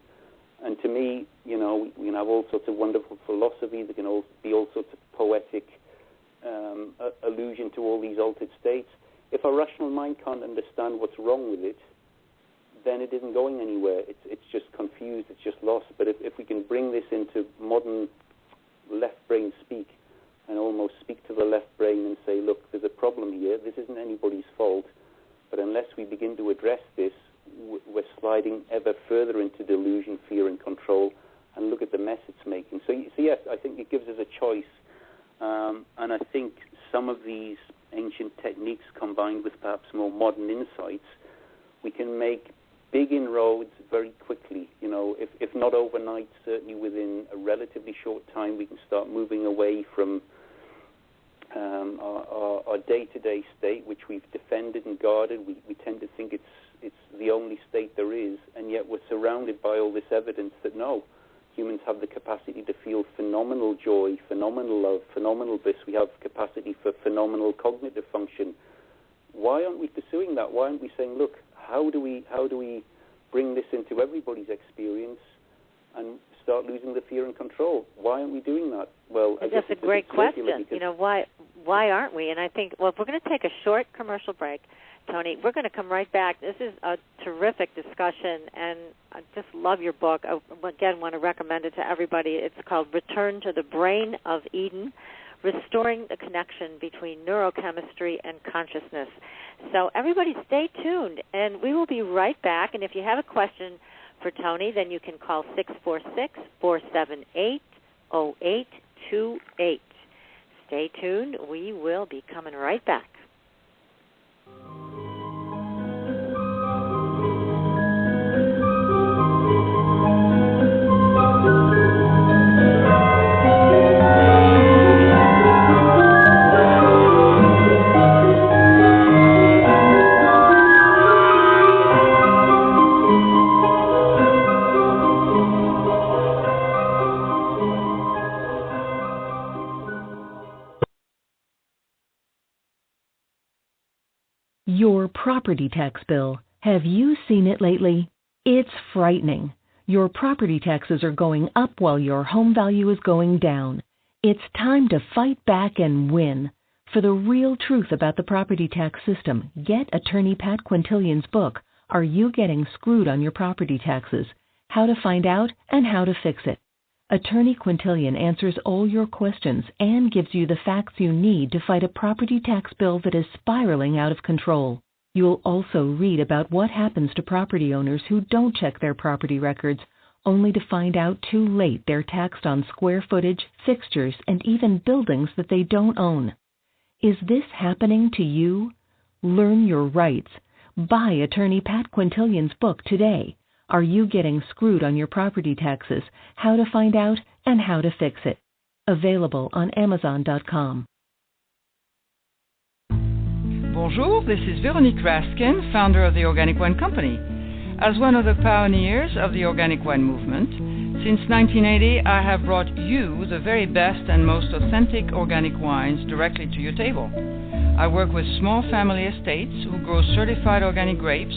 And to me, we can have all sorts of wonderful philosophy. There can be all sorts of poetic allusion to all these altered states. If a rational mind can't understand what's wrong with it, then it isn't going anywhere. It's just confused. It's just lost. But if we can bring this into modern left brain speak and almost speak to the left brain and say, look, there's a problem here. This isn't anybody's fault. But unless we begin to address this, we're sliding ever further into delusion, fear, and control, and look at the mess it's making. So yes, I think it gives us a choice. And I think some of these ancient techniques combined with perhaps more modern insights, we can make big inroads very quickly. If not overnight, certainly within a relatively short time, we can start moving away from our day-to-day state, which we've defended and guarded. We tend to think it's the only state there is, and yet we're surrounded by all this evidence that no, humans have the capacity to feel phenomenal joy, phenomenal love, phenomenal bliss. We have capacity for phenomenal cognitive function. Why aren't we pursuing that? Why aren't we saying, look, how do we bring this into everybody's experience and start losing the fear and control? Why aren't we doing that? Well, that's a great question. Why aren't we? And I think, if we're going to take a short commercial break, Tony, we're going to come right back. This is a terrific discussion, and I just love your book. I, again, want to recommend it to everybody. It's called Return to the Brain of Eden, Restoring the Connection Between Neurochemistry and Consciousness. So everybody stay tuned, and we will be right back. And if you have a question for Tony, then you can call 646-478-0828. Stay tuned. We will be coming right back. Your property tax bill. Have you seen it lately? It's frightening. Your property taxes are going up while your home value is going down. It's time to fight back and win. For the real truth about the property tax system, get attorney Pat Quintilian's book, Are You Getting Screwed on Your Property Taxes? How to Find Out and How to Fix It. Attorney Quintilian answers all your questions and gives you the facts you need to fight a property tax bill that is spiraling out of control. You'll also read about what happens to property owners who don't check their property records, only to find out too late they're taxed on square footage, fixtures, and even buildings that they don't own. Is this happening to you? Learn your rights. Buy attorney Pat Quintilian's book today. Are You Getting Screwed on Your Property Taxes? How to Find Out and How to Fix It. Available on Amazon.com. Bonjour, this is Veronique Raskin, founder of the Organic Wine Company. As one of the pioneers of the organic wine movement, since 1980 I have brought you the very best and most authentic organic wines directly to your table. I work with small family estates who grow certified organic grapes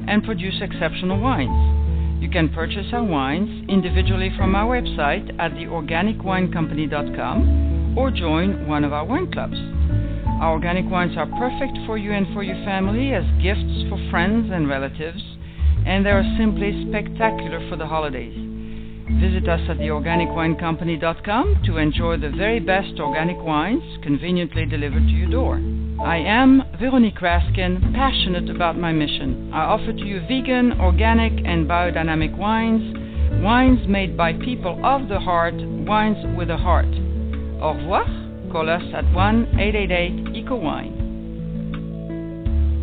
and produce exceptional wines. You can purchase our wines individually from our website at theorganicwinecompany.com or join one of our wine clubs. Our organic wines are perfect for you and for your family as gifts for friends and relatives, and they are simply spectacular for the holidays. Visit us at theorganicwinecompany.com to enjoy the very best organic wines conveniently delivered to your door. I am Veronique Raskin, passionate about my mission. I offer to you vegan, organic, and biodynamic wines made by people of the heart, wines with a heart. Au revoir. Call us at 1-888-ECO-WINE.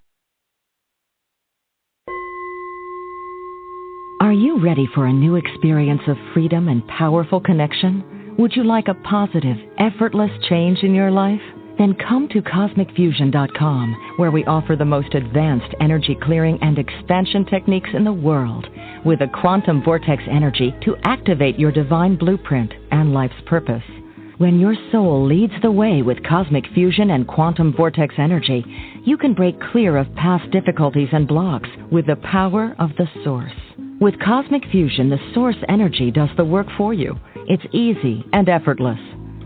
Are you ready for a new experience of freedom and powerful connection? Would you like a positive, effortless change in your life? Then come to CosmicFusion.com, where we offer the most advanced energy clearing and expansion techniques in the world, with a quantum vortex energy to activate your divine blueprint and life's purpose. When your soul leads the way with cosmic fusion and quantum vortex energy, you can break clear of past difficulties and blocks with the power of the source. With cosmic fusion, the source energy does the work for you. It's easy and effortless.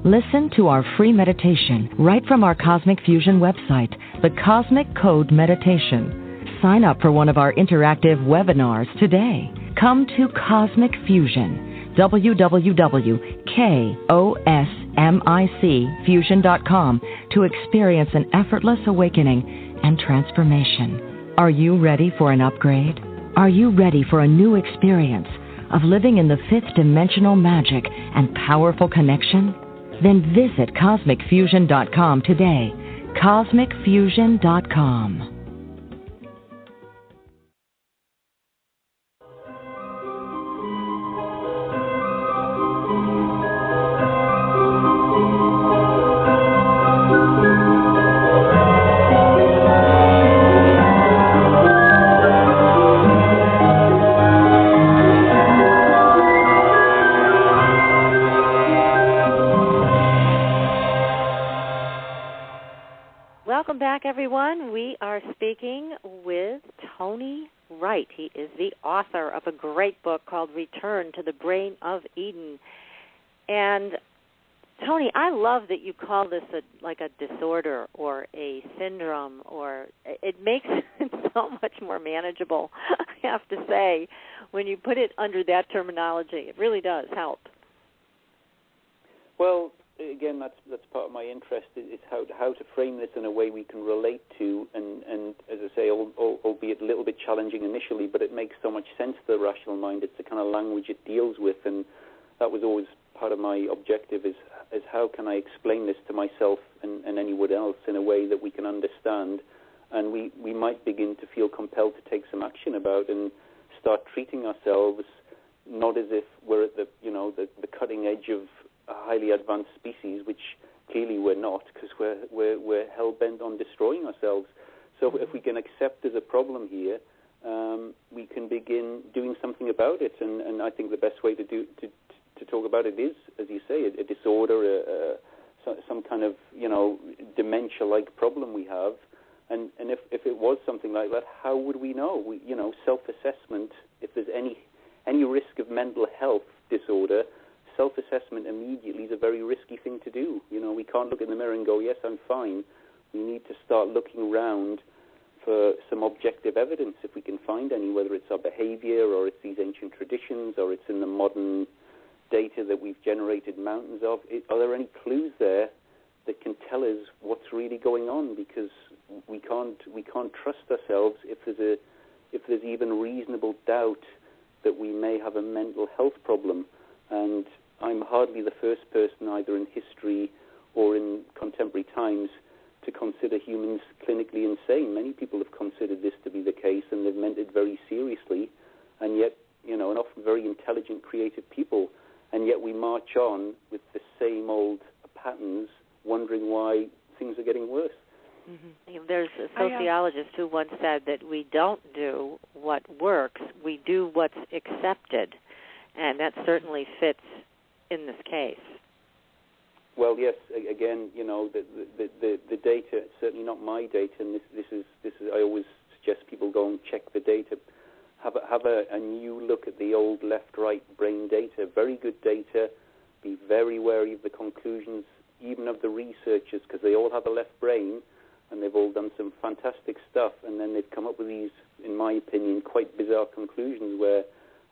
Listen to our free meditation right from our Cosmic Fusion website, the Cosmic Code Meditation. Sign up for one of our interactive webinars today. Come to Cosmic Fusion, www.CosmicFusion.com, to experience an effortless awakening and transformation. Are you ready for an upgrade? Are you ready for a new experience of living in the fifth dimensional magic and powerful connection? Then visit CosmicFusion.com today. CosmicFusion.com. Welcome back, everyone. We are speaking with Tony Wright. He is the author of a great book called Return to the Brain of Eden. And, Tony, I love that you call this like a disorder or a syndrome, or it makes it so much more manageable, I have to say, when you put it under that terminology. It really does help. Well, again, that's part of my interest, is how to frame this in a way we can relate to, and as I say, albeit a little bit challenging initially, but it makes so much sense to the rational mind. It's the kind of language it deals with, and that was always part of my objective, is how can I explain this to myself and anyone else in a way that we can understand, and we might begin to feel compelled to take some action about and start treating ourselves not as if we're at the cutting edge of a highly advanced species, which clearly we're not, because we're hell-bent on destroying ourselves. So if we can accept there's a problem here, we can begin doing something about it. And I think the best way to talk about it is, as you say, a disorder, some kind of dementia-like problem we have. And if it was something like that, how would we know? Self-assessment. If there's any risk of mental health disorder, self-assessment immediately is a very risky thing to do. We can't look in the mirror and go, yes, I'm fine. We need to start looking around for some objective evidence, if we can find any, whether it's our behavior or it's these ancient traditions or it's in the modern data that we've generated mountains of. Are there any clues there that can tell us what's really going on? Because we can't trust ourselves if there's even reasonable doubt that we may have a mental health problem. And I'm hardly the first person, either in history or in contemporary times, to consider humans clinically insane. Many people have considered this to be the case, and they've meant it very seriously, and yet, and often very intelligent, creative people, and yet we march on with the same old patterns, wondering why things are getting worse. Mm-hmm. There's a sociologist who once said that we don't do what works, we do what's accepted, and that certainly fits in this case. Well, yes. Again, the data, certainly not my data, and this is. I always suggest people go and check the data. Have a new look at the old left-right brain data. Very good data. Be very wary of the conclusions even of the researchers, because they all have a left brain, and they've all done some fantastic stuff, and then they've come up with these, in my opinion, quite bizarre conclusions where,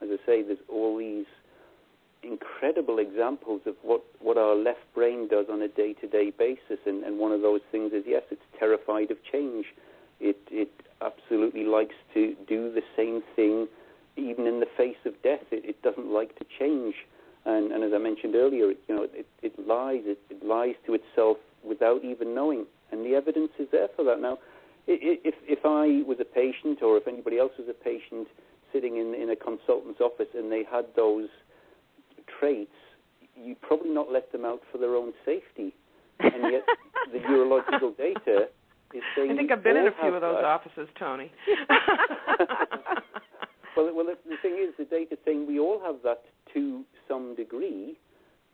as I say, there's all these incredible examples of what our left brain does on a day-to-day basis, and one of those things is, yes, it's terrified of change. It absolutely likes to do the same thing even in the face of death. It doesn't like to change. And as I mentioned earlier, it lies to itself without even knowing. And the evidence is there for that. Now, if I was a patient, or if anybody else was a patient sitting in a consultant's office and they had those traits, you'd probably not let them out for their own safety. And yet the neurological data is saying... I think I've been in a few of those offices, Tony. Well, the thing is, the data saying we all have that to some degree,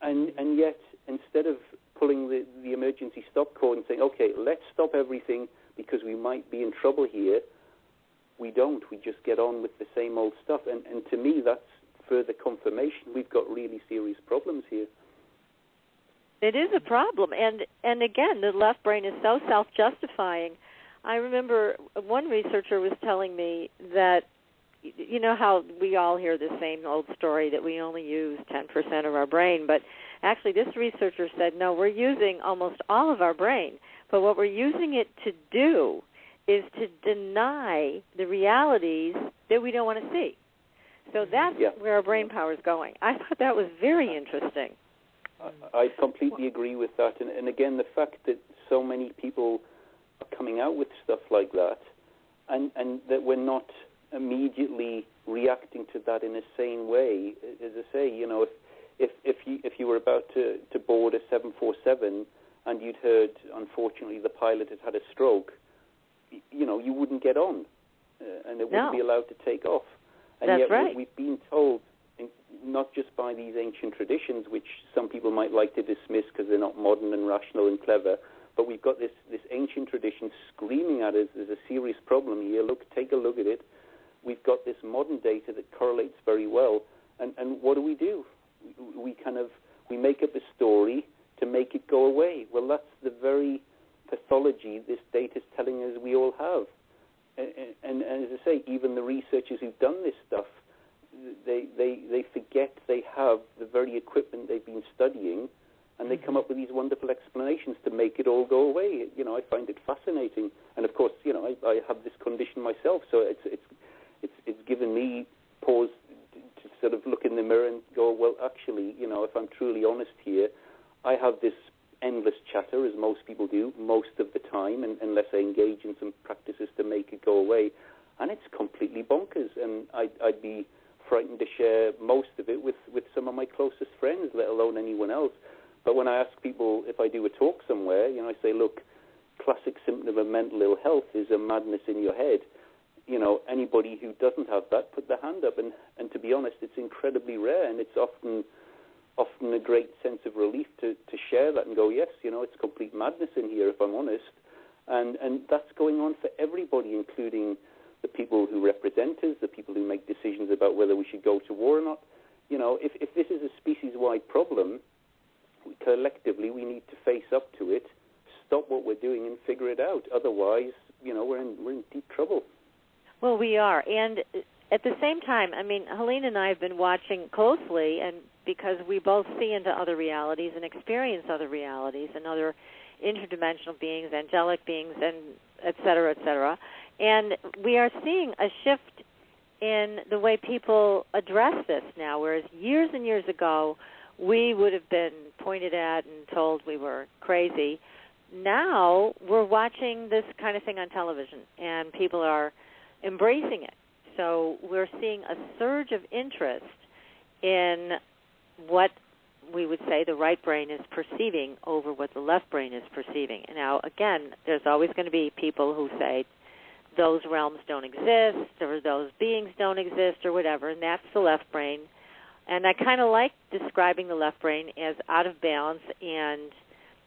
and yet instead of pulling the emergency stop cord and saying, okay, let's stop everything because we might be in trouble here, we don't. We just get on with the same old stuff. And to me, that's further confirmation we've got really serious problems here. It is a problem. And again, the left brain is so self-justifying. I remember one researcher was telling me that, you know how we all hear the same old story that we only use 10% of our brain, but actually this researcher said, no, we're using almost all of our brain, but what we're using it to do is to deny the realities that we don't want to see. So that's where our brain power is going. I thought that was very interesting. I completely agree with that. And again, the fact that so many people are coming out with stuff like that, and that we're not immediately reacting to that in a sane way. As I say, if you were about to board a 747 and you'd heard, unfortunately, the pilot had a stroke, you wouldn't get on, and it wouldn't be allowed to take off. And that's yet right. We've been told, not just by these ancient traditions, which some people might like to dismiss because they're not modern and rational and clever, but we've got this ancient tradition screaming at us, there's a serious problem here, take a look at it. We've got this modern data that correlates very well, and what do? We make up a story to make it go away. Well, that's the very pathology this data is telling us we all have. And as I say, even the researchers who've done this stuff, they forget they have the very equipment they've been studying, and they come up with these wonderful explanations to make it all go away. I find it fascinating, and of course, I have this condition myself, so it's given me pause to sort of look in the mirror and go, well, actually, if I'm truly honest here, I have this endless chatter, as most people do, most of the time, unless I engage in some practices to make it go away, and it's completely bonkers, and I'd be frightened to share most of it with some of my closest friends, let alone anyone else. But when I ask people if I do a talk somewhere, I say, look, classic symptom of mental ill health is a madness in your head. Anybody who doesn't have that, put their hand up. And to be honest, it's incredibly rare, and it's often a great sense of relief to share that and go, yes, it's complete madness in here, if I'm honest. And that's going on for everybody, including the people who represent us, the people who make decisions about whether we should go to war or not. If this is a species-wide problem, collectively we need to face up to it, stop what we're doing and figure it out. Otherwise, we're in deep trouble. Well, we are. And at the same time, Helene and I have been watching closely, and because we both see into other realities and experience other realities and other interdimensional beings, angelic beings, and et cetera, et cetera. And we are seeing a shift in the way people address this now, whereas years and years ago, we would have been pointed at and told we were crazy. Now we're watching this kind of thing on television, and people are embracing it. So we're seeing a surge of interest in what we would say the right brain is perceiving over what the left brain is perceiving. Now, again, there's always going to be people who say those realms don't exist or those beings don't exist or whatever, and that's the left brain. And I kind of like describing the left brain as out of balance and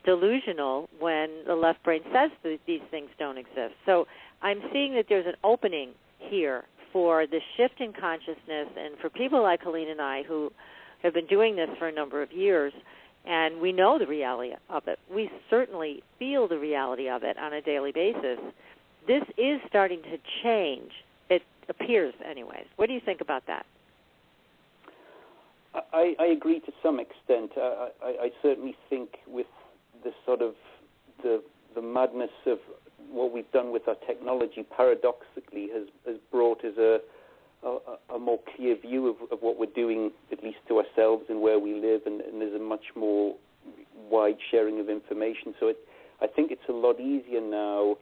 delusional when the left brain says that these things don't exist. So I'm seeing that there's an opening here for the shift in consciousness, and for people like Helene and I who have been doing this for a number of years and we know the reality of it. We certainly feel the reality of it on a daily basis. This is starting to change. It appears anyways. What do you think about that? I agree to some extent. I certainly think with the sort of the madness of what we've done with our technology, paradoxically, has brought us a more clear view of what we're doing, at least to ourselves and where we live, and there's a much more wide sharing of information. So I think it's a lot easier now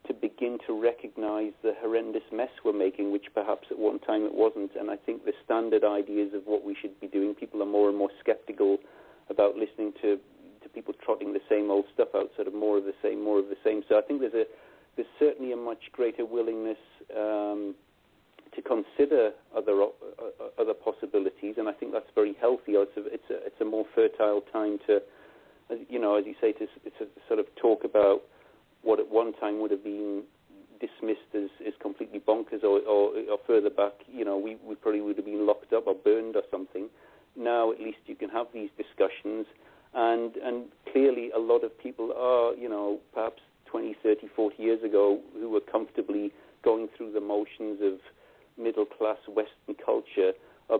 to begin to recognize the horrendous mess we're making, which perhaps at one time it wasn't. And I think the standard ideas of what we should be doing, people are more and more skeptical about listening to people trotting the same old stuff out, sort of more of the same. So I think there's certainly a much greater willingness to consider other possibilities, and I think that's very healthy. It's a more fertile time to, as you say, to sort of talk about what at one time would have been dismissed as completely bonkers, or further back, we probably would have been locked up or burned or something. Now at least you can have these discussions, and clearly a lot of people are, perhaps 20, 30, 40 years ago, who were comfortably going through the motions of middle-class Western culture, are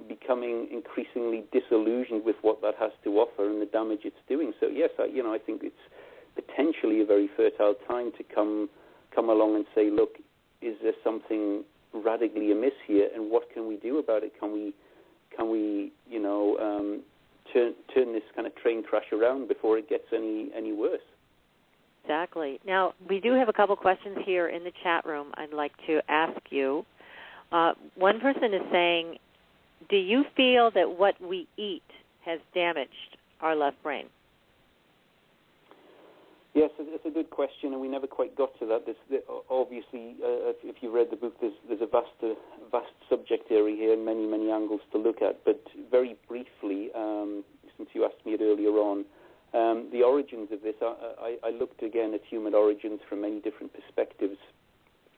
becoming increasingly disillusioned with what that has to offer and the damage it's doing. So yes, I think it's potentially a very fertile time to come along and say, look, is there something radically amiss here, and what can we do about it? Can we turn this kind of train crash around before it gets any worse? Exactly. Now, we do have a couple questions here in the chat room I'd like to ask you. One person is saying, do you feel that what we eat has damaged our left brain? Yes, it's a good question, and we never quite got to that. Obviously, if you read the book, there's a vast subject area here and many, many angles to look at. But very briefly, since you asked me it earlier on, the origins of this, I looked again at human origins from many different perspectives.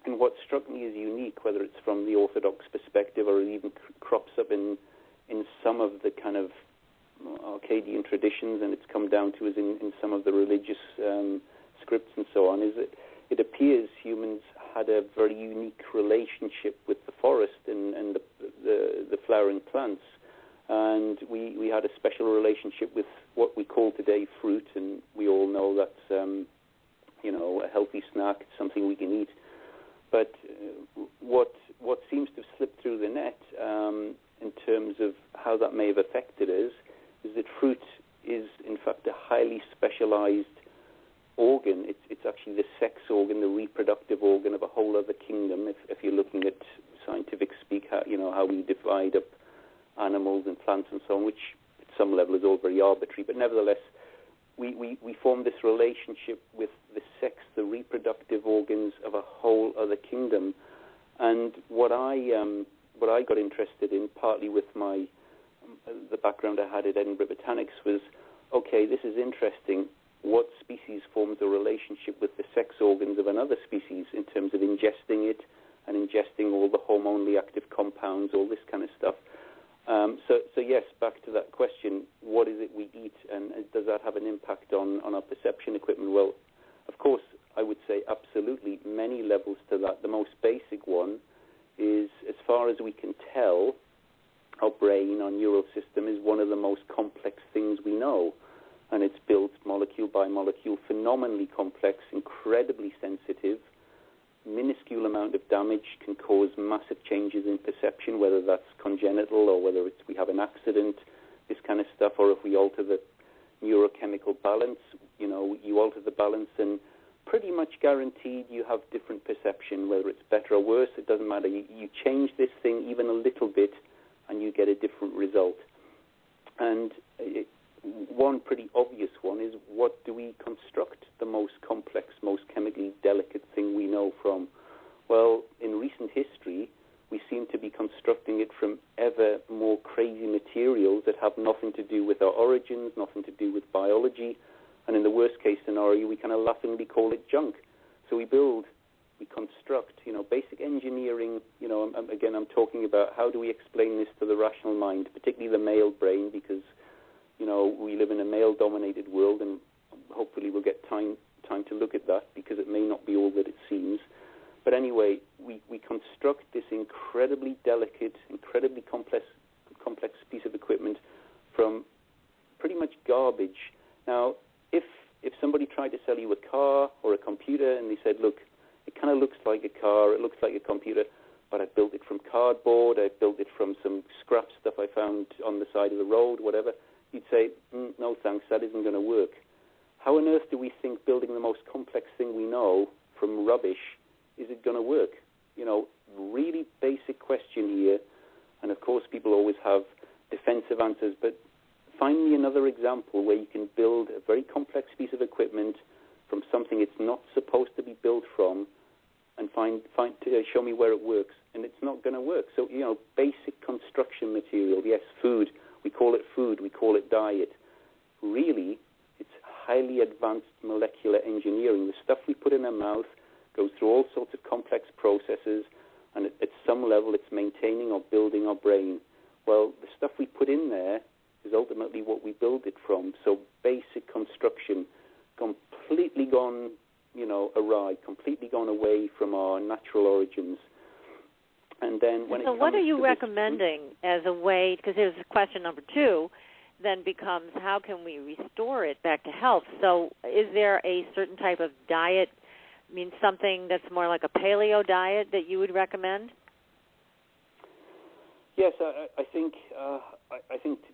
And what struck me as unique, whether it's from the Orthodox perspective or it even crops up in some of the kind of Arcadian traditions, and it's come down to us in some of the religious scripts and so on, is that it appears humans had a very unique relationship with the forest and the flowering plants. And we had a special relationship with what we call today fruit, and we all know that's a healthy snack, it's something we can eat. But what seems to have slipped through the net in terms of how that may have affected us is that fruit is, in fact, a highly specialized organ. It's actually the sex organ, the reproductive organ of a whole other kingdom. If you're looking at scientific speak, how we divide up animals and plants and so on, which at some level is all very arbitrary, but nevertheless, we form this relationship with the sex, the reproductive organs of a whole other kingdom. And what I got interested in, partly with the background I had at Edinburgh Botanics, was, okay, this is interesting. What species forms a relationship with the sex organs of another species in terms of ingesting it and ingesting all the hormonally active compounds, all this kind of stuff? So yes, back to that question, what is it we eat, and does that have an impact on our perception equipment? Well, of course, I would say absolutely, many levels to that. The most basic one is, as far as we can tell, our brain, our neural system, is one of the most complex things we know. And it's built molecule by molecule, phenomenally complex, incredibly sensitive. Minuscule amount of damage can cause massive changes in perception, whether that's congenital or whether we have an accident, this kind of stuff, or if we alter the neurochemical balance, you alter the balance and pretty much guaranteed you have different perception, whether it's better or worse, it doesn't matter. You change this thing even a little bit and you get a different result. And one pretty obvious one is, what do we construct the most complex, most chemically delicate thing we know from? Well, in recent history, we seem to be constructing it from ever more crazy materials that have nothing to do with our origins, nothing to do with biology, and in the worst case scenario, we kind of laughingly call it junk. So we construct, basic engineering. Again, I'm talking about how do we explain this to the rational mind, particularly the male brain, because we live in a male-dominated world, and hopefully we'll get time to look at that, because it may not be all that it seems. But anyway, we construct this incredibly delicate, incredibly complex piece of equipment from pretty much garbage. Now, if somebody tried to sell you a car or a computer and they said, look, it kind of looks like a car, it looks like a computer, but I built it from cardboard, I built it from some scrap stuff I found on the side of the road, whatever, you'd say, no thanks, that isn't going to work. How on earth do we think building the most complex thing we know from rubbish, is it going to work? Really basic question here. And of course people always have defensive answers, but find me another example where you can build a very complex piece of equipment from something it's not supposed to be built from, and show me where it works, and it's not going to work. So, basic construction material, yes, food, we call it diet. Really, it's highly advanced molecular engineering. The stuff we put in our mouth goes through all sorts of complex processes, and at some level it's maintaining or building our brain. Well, the stuff we put in there is ultimately what we build it from. So basic construction, completely gone, awry, completely gone away from our natural origins. And then when so what are you recommending as a way, because there's question number 2, then becomes how can we restore it back to health? So is there a certain type of diet, something that's more like a paleo diet that you would recommend? Yes, I think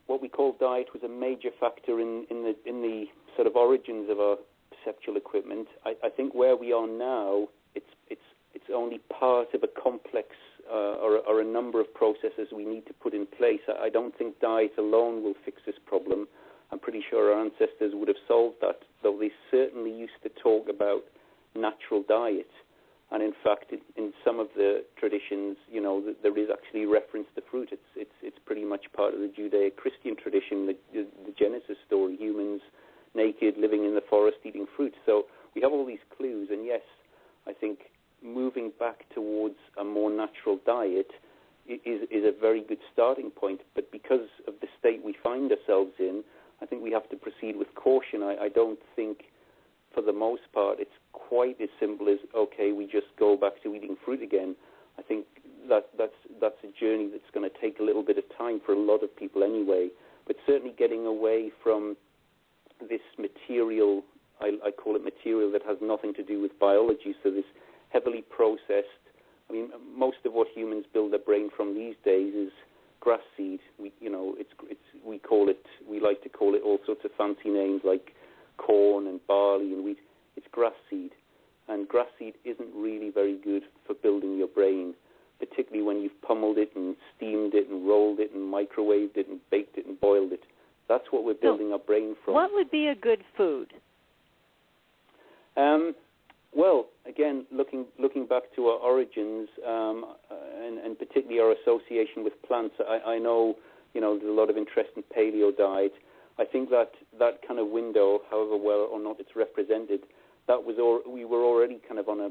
what we call diet was a major factor in the sort of origins of our perceptual equipment. I think where we are now, it's only part of a complex or a number of processes we need to put in place. I don't think diet alone will fix this problem. I'm pretty sure our ancestors would have solved that, though they certainly used to talk about natural diet. And in fact, in some of the traditions, there is actually reference to fruit. It's pretty much part of the Judeo-Christian tradition, the Genesis story, humans naked, living in the forest, eating fruit. So we have all these clues, and yes, I think moving back towards a more natural diet is a very good starting point. But because of the state we find ourselves in, I think we have to proceed with caution. I don't think, for the most part, it's quite as simple as, okay, we just go back to eating fruit again. I think that's a journey that's going to take a little bit of time for a lot of people anyway. But certainly getting away from this material, I call it material that has nothing to do with biology, so this heavily processed, most of what humans build their brain from these days is grass seed. We like to call it all sorts of fancy names like corn and barley and wheat. It's grass seed, and grass seed isn't really very good for building your brain, particularly when you've pummeled it and steamed it and rolled it and microwaved it and baked it and boiled it. That's what we're building our brain from. What would be a good food? Well, again, looking back to our origins, and particularly our association with plants, I know, there's a lot of interest in paleo diet. I think that kind of window, however well or not it's represented, we were already kind of on a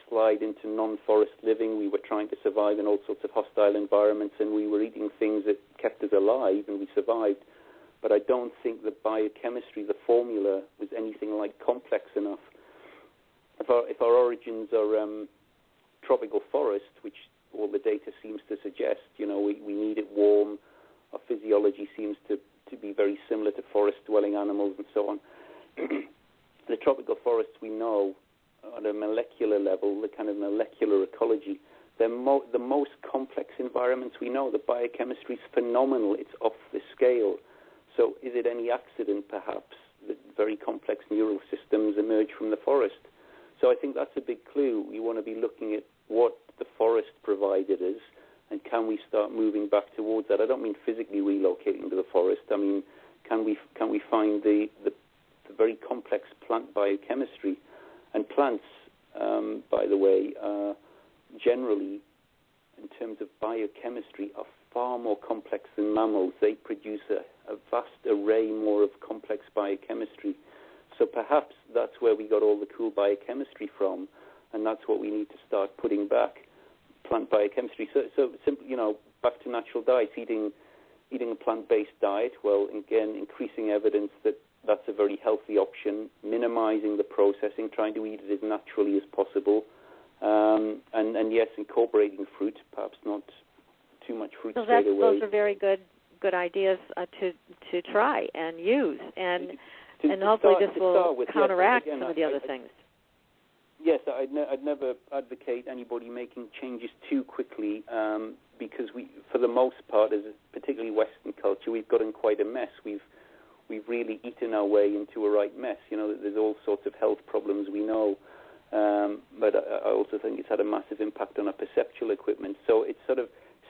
slide into non-forest living. We were trying to survive in all sorts of hostile environments, and we were eating things that kept us alive, and we survived. But I don't think the biochemistry, the formula, was anything like complex enough. If our origins are tropical forest, which all the data seems to suggest, we need it warm. Our physiology seems to be very similar to forest-dwelling animals and so on. The tropical forests we know, at a molecular level, the kind of molecular ecology, they're the most complex environments we know. The biochemistry is phenomenal. It's off the scale. So is it any accident, perhaps, that very complex neural systems emerge from the forest? So I think that's a big clue. We want to be looking at what the forest provided us, and can we start moving back towards that? I don't mean physically relocating to the forest. I mean, can we find the very complex plant biochemistry? And plants, by the way, generally, in terms of biochemistry, are far more complex than mammals. They produce a vast array more of complex biochemistry. So perhaps that's where we got all the cool biochemistry from, and that's what we need to start putting back, plant biochemistry. So simply, back to natural diets, eating eating a plant-based diet, well, again, increasing evidence that that's a very healthy option, minimizing the processing, trying to eat it as naturally as possible, and yes, incorporating fruit, perhaps not too much fruit straight away. Those are very good ideas to try and use, and hopefully this will counteract some of the other things. Yes, I'd never advocate anybody making changes too quickly, because for the most part, as particularly Western culture, we've got in quite a mess. We've really eaten our way into a right mess. There's all sorts of health problems we know, but I also think it's had a massive impact on our perceptual equipment. So it's sort of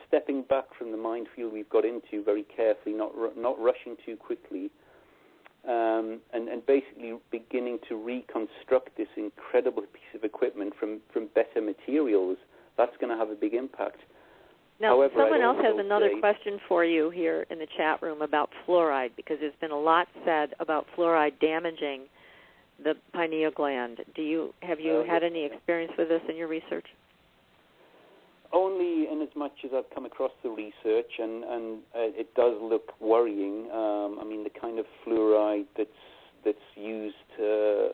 stepping back from the minefield we've got into very carefully, not rushing too quickly, and basically beginning to reconstruct this incredible piece of equipment from better materials. That's going to have a big impact. Now, however, someone else has another question for you here in the chat room about fluoride, because there's been a lot said about fluoride damaging the pineal gland. Have you had any experience with this in your research? Only in as much as I've come across the research, and it does look worrying. I mean, the kind of fluoride that's used, the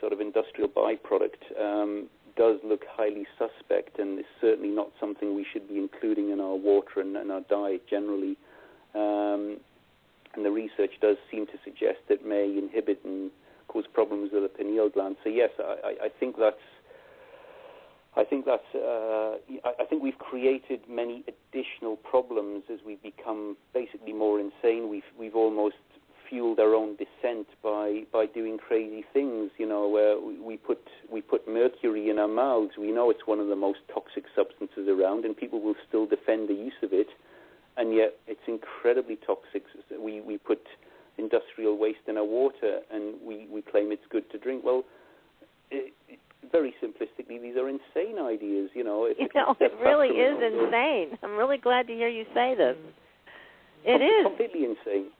sort of industrial byproduct, does look highly suspect, and is certainly not something we should be including in our water and our diet generally. And the research does seem to suggest that may inhibit and cause problems with the pineal gland. So yes, I think we've created many additional problems as we become basically more insane. We've almost fueled our own descent by doing crazy things. Where we put mercury in our mouths. We know it's one of the most toxic substances around, and people will still defend the use of it, and yet it's incredibly toxic. We put industrial waste in our water, and we claim it's good to drink. Well, very simplistically, these are insane ideas. It really is insane. I'm really glad to hear you say this. It is completely insane.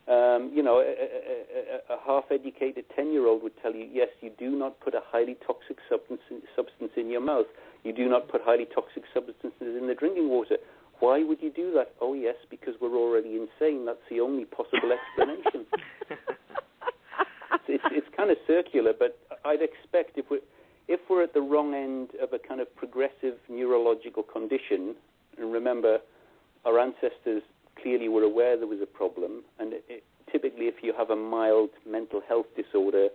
A half-educated 10-year-old would tell you, yes, you do not put a highly toxic substance in your mouth. You do not put highly toxic substances in the drinking water. Why would you do that? Oh, yes, because we're already insane. That's the only possible explanation. It's kind of circular, but I'd expect if we're at the wrong end of a kind of progressive neurological condition, and remember, our ancestors clearly were aware there was a problem, and typically if you have a mild mental health disorder,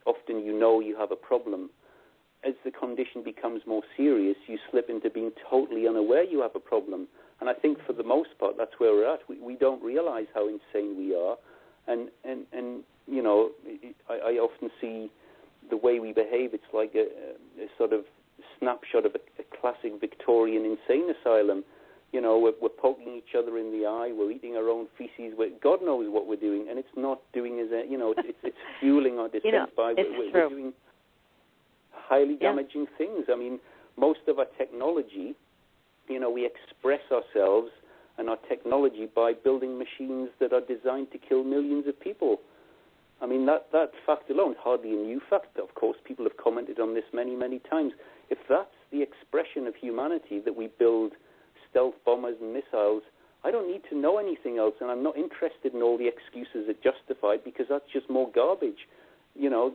often you have a problem. As the condition becomes more serious, you slip into being totally unaware you have a problem. And I think for the most part, that's where we're at. We don't realize how insane we are. And I often see the way we behave. It's like a sort of snapshot of a classic Victorian insane asylum. We're poking each other in the eye. We're eating our own feces. God knows what we're doing, and it's not doing it's fueling our descent by. We're doing highly damaging things. I mean, most of our technology, we express ourselves and our technology by building machines that are designed to kill millions of people. I mean, that fact alone, hardly a new fact. Of course, people have commented on this many, many times. If that's the expression of humanity, that we build stealth bombers and missiles, I don't need to know anything else, and I'm not interested in all the excuses that justify it, because that's just more garbage.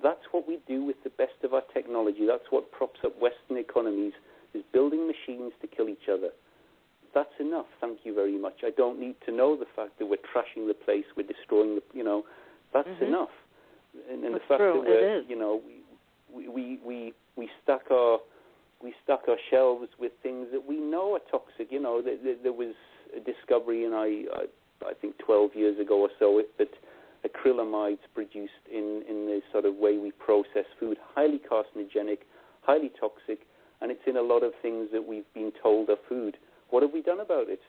That's what we do with the best of our technology. That's what props up Western economies, is building machines to kill each other. That's enough, thank you very much. I don't need to know the fact that we're trashing the place, we're destroying that's enough. And the fact that we stack our shelves with things that we know are toxic. There was a discovery, and I think 12 years ago or so, that acrylamide's produced in the sort of way we process food, highly carcinogenic, highly toxic, and it's in a lot of things that we've been told are food. What have we done about it?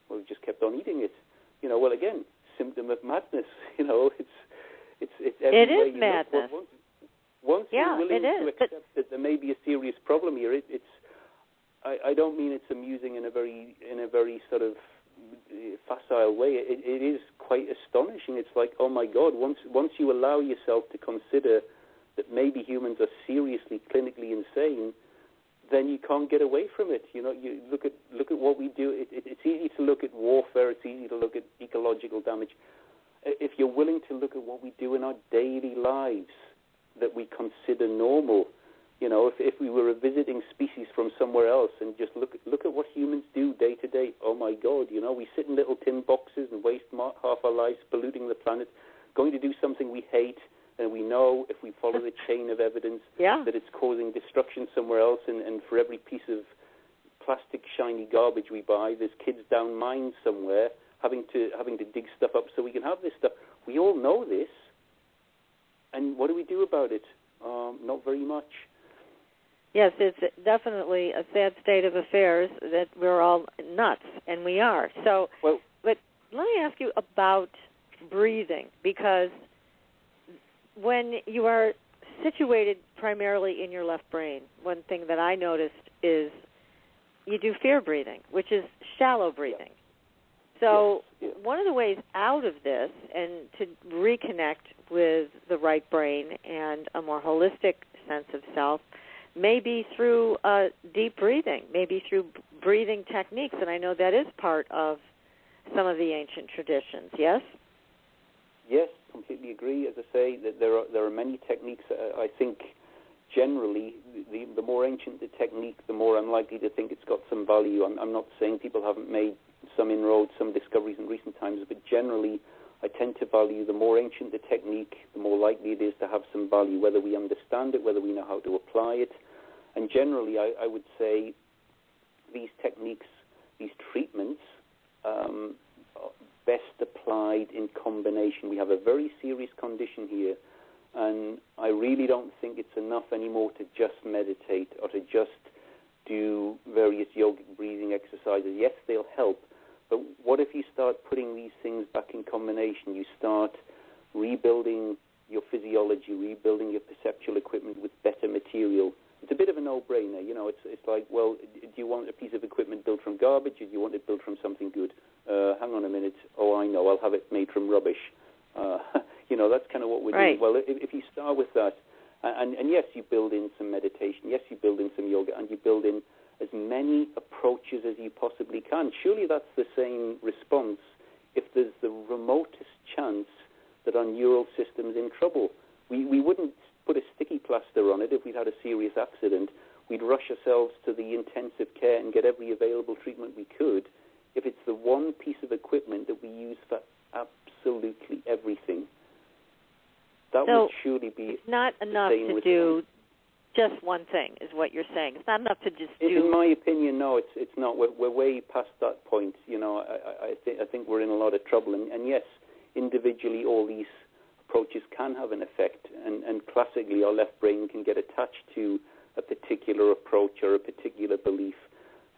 Well, we've just kept on eating it. Well, again, symptom of madness. It's every it is madness. Once you're willing to accept that there may be a serious problem here, I don't mean it's amusing in a very sort of facile way. It is quite astonishing. It's like, oh my God, once you allow yourself to consider that maybe humans are seriously clinically insane, then you can't get away from it. You know, you look at what we do. It's easy to look at warfare. It's easy to look at ecological damage. If you're willing to look at what we do in our daily lives that we consider normal, you know, if we were a visiting species from somewhere else and just look at what humans do day to day, oh my God, you know, we sit in little tin boxes and waste half our lives polluting the planet, going to do something we hate, and we know if we follow the chain of evidence that it's causing destruction somewhere else, and for every piece of plastic shiny garbage we buy, there's kids down mines somewhere having to dig stuff up so we can have this stuff. We all know this, and what do we do about it? Not very much. Yes, it's definitely a sad state of affairs that we're all nuts, and we are. So, but let me ask you about breathing, because when you are situated primarily in your left brain, one thing that I noticed is you do fear breathing, which is shallow breathing. So one of the ways out of this and to reconnect with the right brain and a more holistic sense of self may be through deep breathing, maybe through breathing techniques, and I know that is part of some of the ancient traditions, yes? Yes, completely agree. As I say, that there are many techniques. I think generally the more ancient the technique, the more I'm likely to think it's got some value. I'm not saying people haven't made some inroads, some discoveries in recent times, but generally I tend to value the more ancient the technique, the more likely it is to have some value, whether we understand it, whether we know how to apply it. And generally I would say these techniques, these treatments, best applied in combination. We have a very serious condition here, and I really don't think it's enough anymore to just meditate or to just do various yogic breathing exercises. Yes, they'll help, but what if you start putting these things back in combination? You start rebuilding your physiology, rebuilding your perceptual equipment with better material. It's a bit of a no-brainer, you know. It's like, well, do you want a piece of equipment built from garbage, or do you want it built from something good? Hang on a minute. Oh, I know. I'll have it made from rubbish. You know, that's kind of what we're doing. Well, if you start with that, and yes, you build in some meditation. Yes, you build in some yoga, and you build in as many approaches as you possibly can. Surely that's the same response if there's the remotest chance that our neural system's in trouble. We wouldn't put a sticky plaster on it if we'd had a serious accident. We'd rush ourselves to the intensive care and get every available treatment we could if it's the one piece of equipment that we use for absolutely everything. That would surely be it's not enough to do just one thing, is what you're saying. It's not enough to just do... In my opinion, no, it's not. We're way past that point. You know, I think we're in a lot of trouble. And yes, individually, all these approaches can have an effect, and classically our left brain can get attached to a particular approach or a particular belief.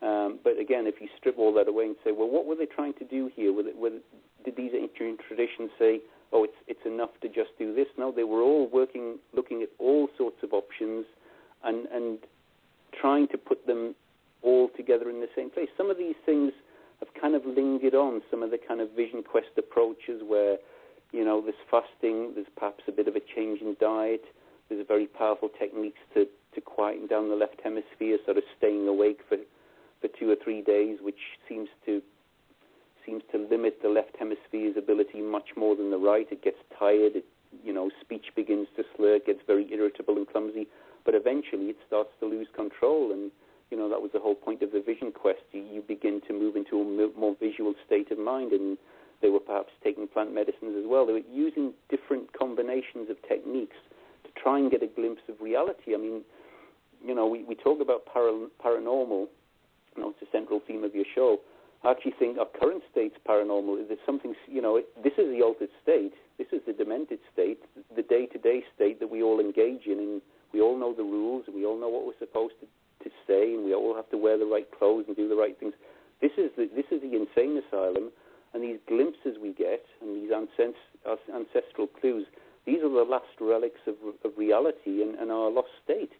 But again, if you strip all that away and say, well, what were they trying to do here? Did these ancient traditions say, oh, it's enough to just do this? No, they were all looking at all sorts of options and trying to put them all together in the same place. Some of these things have kind of lingered on, some of the kind of vision quest approaches where, you know, there's fasting, there's perhaps a bit of a change in diet, there's very powerful techniques to quieten down the left hemisphere, sort of staying awake for 2 or 3 days, which seems to limit the left hemisphere's ability much more than the right. It gets tired, speech begins to slur, it gets very irritable and clumsy, but eventually it starts to lose control, and, you know, that was the whole point of the vision quest. You begin to move into a more visual state of mind, and they were perhaps taking plant medicines as well. They were using different combinations of techniques to try and get a glimpse of reality. I mean, you know, we talk about paranormal, you know, it's a central theme of your show. I actually think our current state's paranormal. There's something, you know, this is the altered state. This is the demented state, the day-to-day state that we all engage in, and we all know the rules, and we all know what we're supposed to say, and we all have to wear the right clothes and do the right things. This is the insane asylum, and these glimpses we get, and these ancestral clues, these are the last relics of reality and our lost state.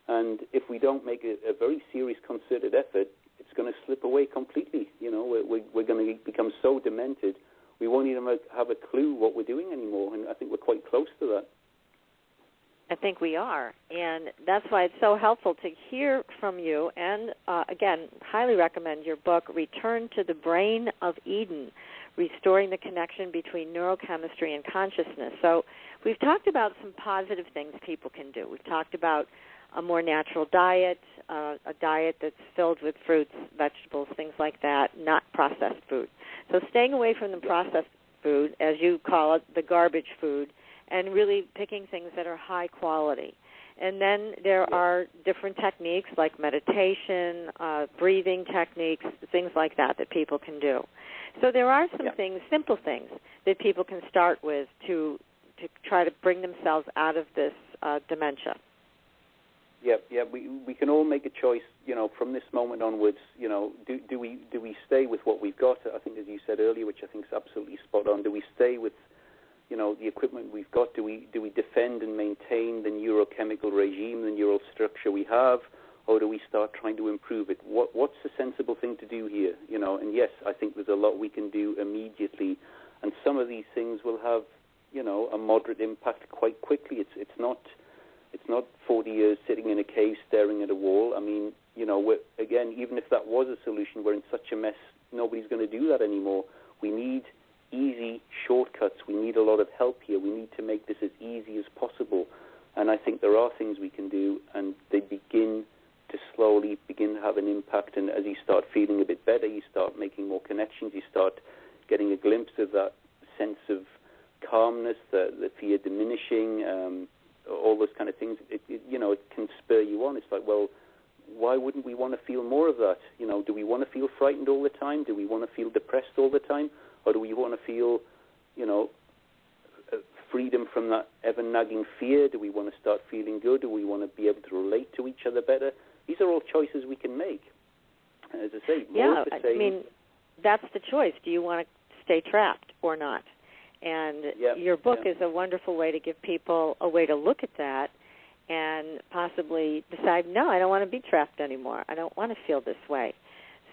And if we don't make a very serious concerted effort, it's going to slip away completely. You know, we're going to become so demented, we won't even have a clue what we're doing anymore, and I think we're quite close to that. I think we are, and that's why it's so helpful to hear from you. And again, highly recommend your book, Return to the Brain of Eden, Restoring the Connection Between Neurochemistry and Consciousness. So we've talked about some positive things people can do. We've talked about a more natural diet, a diet that's filled with fruits, vegetables, things like that, not processed food. So staying away from the processed food, as you call it, the garbage food, and really picking things that are high quality. And then there are different techniques like meditation, breathing techniques, things like that people can do. So there are some things, simple things, that people can start with to try to bring themselves out of this dementia. We can all make a choice, from this moment onwards. Do we stay with what we've got? I think, as you said earlier, which I think is absolutely spot on. Do we stay with the equipment we've got? Do we defend and maintain the neurochemical regime, the neural structure we have, or do we start trying to improve it? What's the sensible thing to do here? And yes, I think there's a lot we can do immediately, and some of these things will have a moderate impact quite quickly. It's not 40 years sitting in a cave staring at a wall. I mean, again, even if that was a solution, we're in such a mess, nobody's going to do that anymore. We need easy shortcuts. We need a lot of help here. We need to make this as easy as possible. And I think there are things we can do, and they begin to have an impact. And as you start feeling a bit better, you start making more connections, you start getting a glimpse of that sense of calmness, the fear diminishing, all those kind of things. It can spur you on. It's like, well, why wouldn't we want to feel more of that? Do we want to feel frightened all the time? Do we want to feel depressed all the time? Or do we want to feel, freedom from that ever-nagging fear? Do we want to start feeling good? Do we want to be able to relate to each other better? These are all choices we can make. As I say, more of the same. I mean, that's the choice. Do you want to stay trapped or not? And your book is a wonderful way to give people a way to look at that and possibly decide, no, I don't want to be trapped anymore. I don't want to feel this way.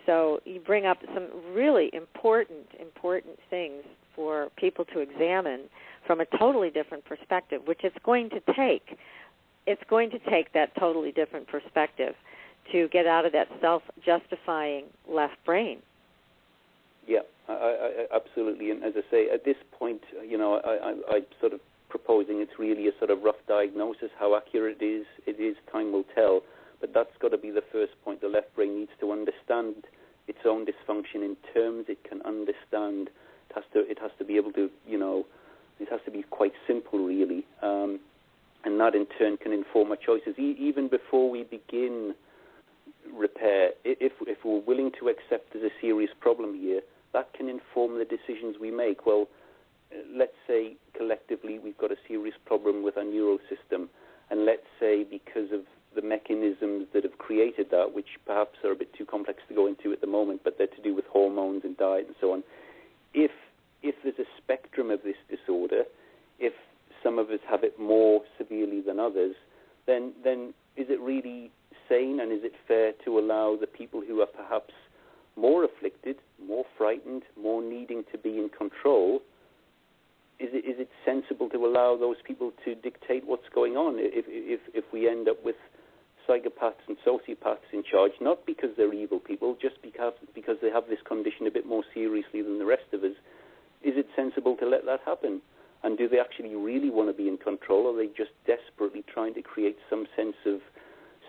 So you bring up some really important things for people to examine from a totally different perspective, which it's going to take. It's going to take that totally different perspective to get out of that self-justifying left brain. Yeah, I absolutely. And as I say, at this point, I'm sort of proposing it's really a sort of rough diagnosis. How accurate it is, time will tell. But that's got to be the first point. The left brain needs to understand its own dysfunction in terms it can understand. It has to be able to, it has to be quite simple, really. And that, in turn, can inform our choices. Even before we begin repair, if we're willing to accept there's a serious problem here, that can inform the decisions we make. Well, let's say collectively we've got a serious problem with our neural system, and let's say because of the mechanisms that have created that, which perhaps are a bit too complex to go into at the moment, but they're to do with hormones and diet and so on. If there's a spectrum of this disorder, if some of us have it more severely than others, then is it really sane and is it fair to allow the people who are perhaps more afflicted, more frightened, more needing to be in control, is it sensible to allow those people to dictate what's going on? If we end up with psychopaths and sociopaths in charge, not because they're evil people, just because they have this condition a bit more seriously than the rest of us, is it sensible to let that happen? And do they actually really want to be in control, or are they just desperately trying to create some sense of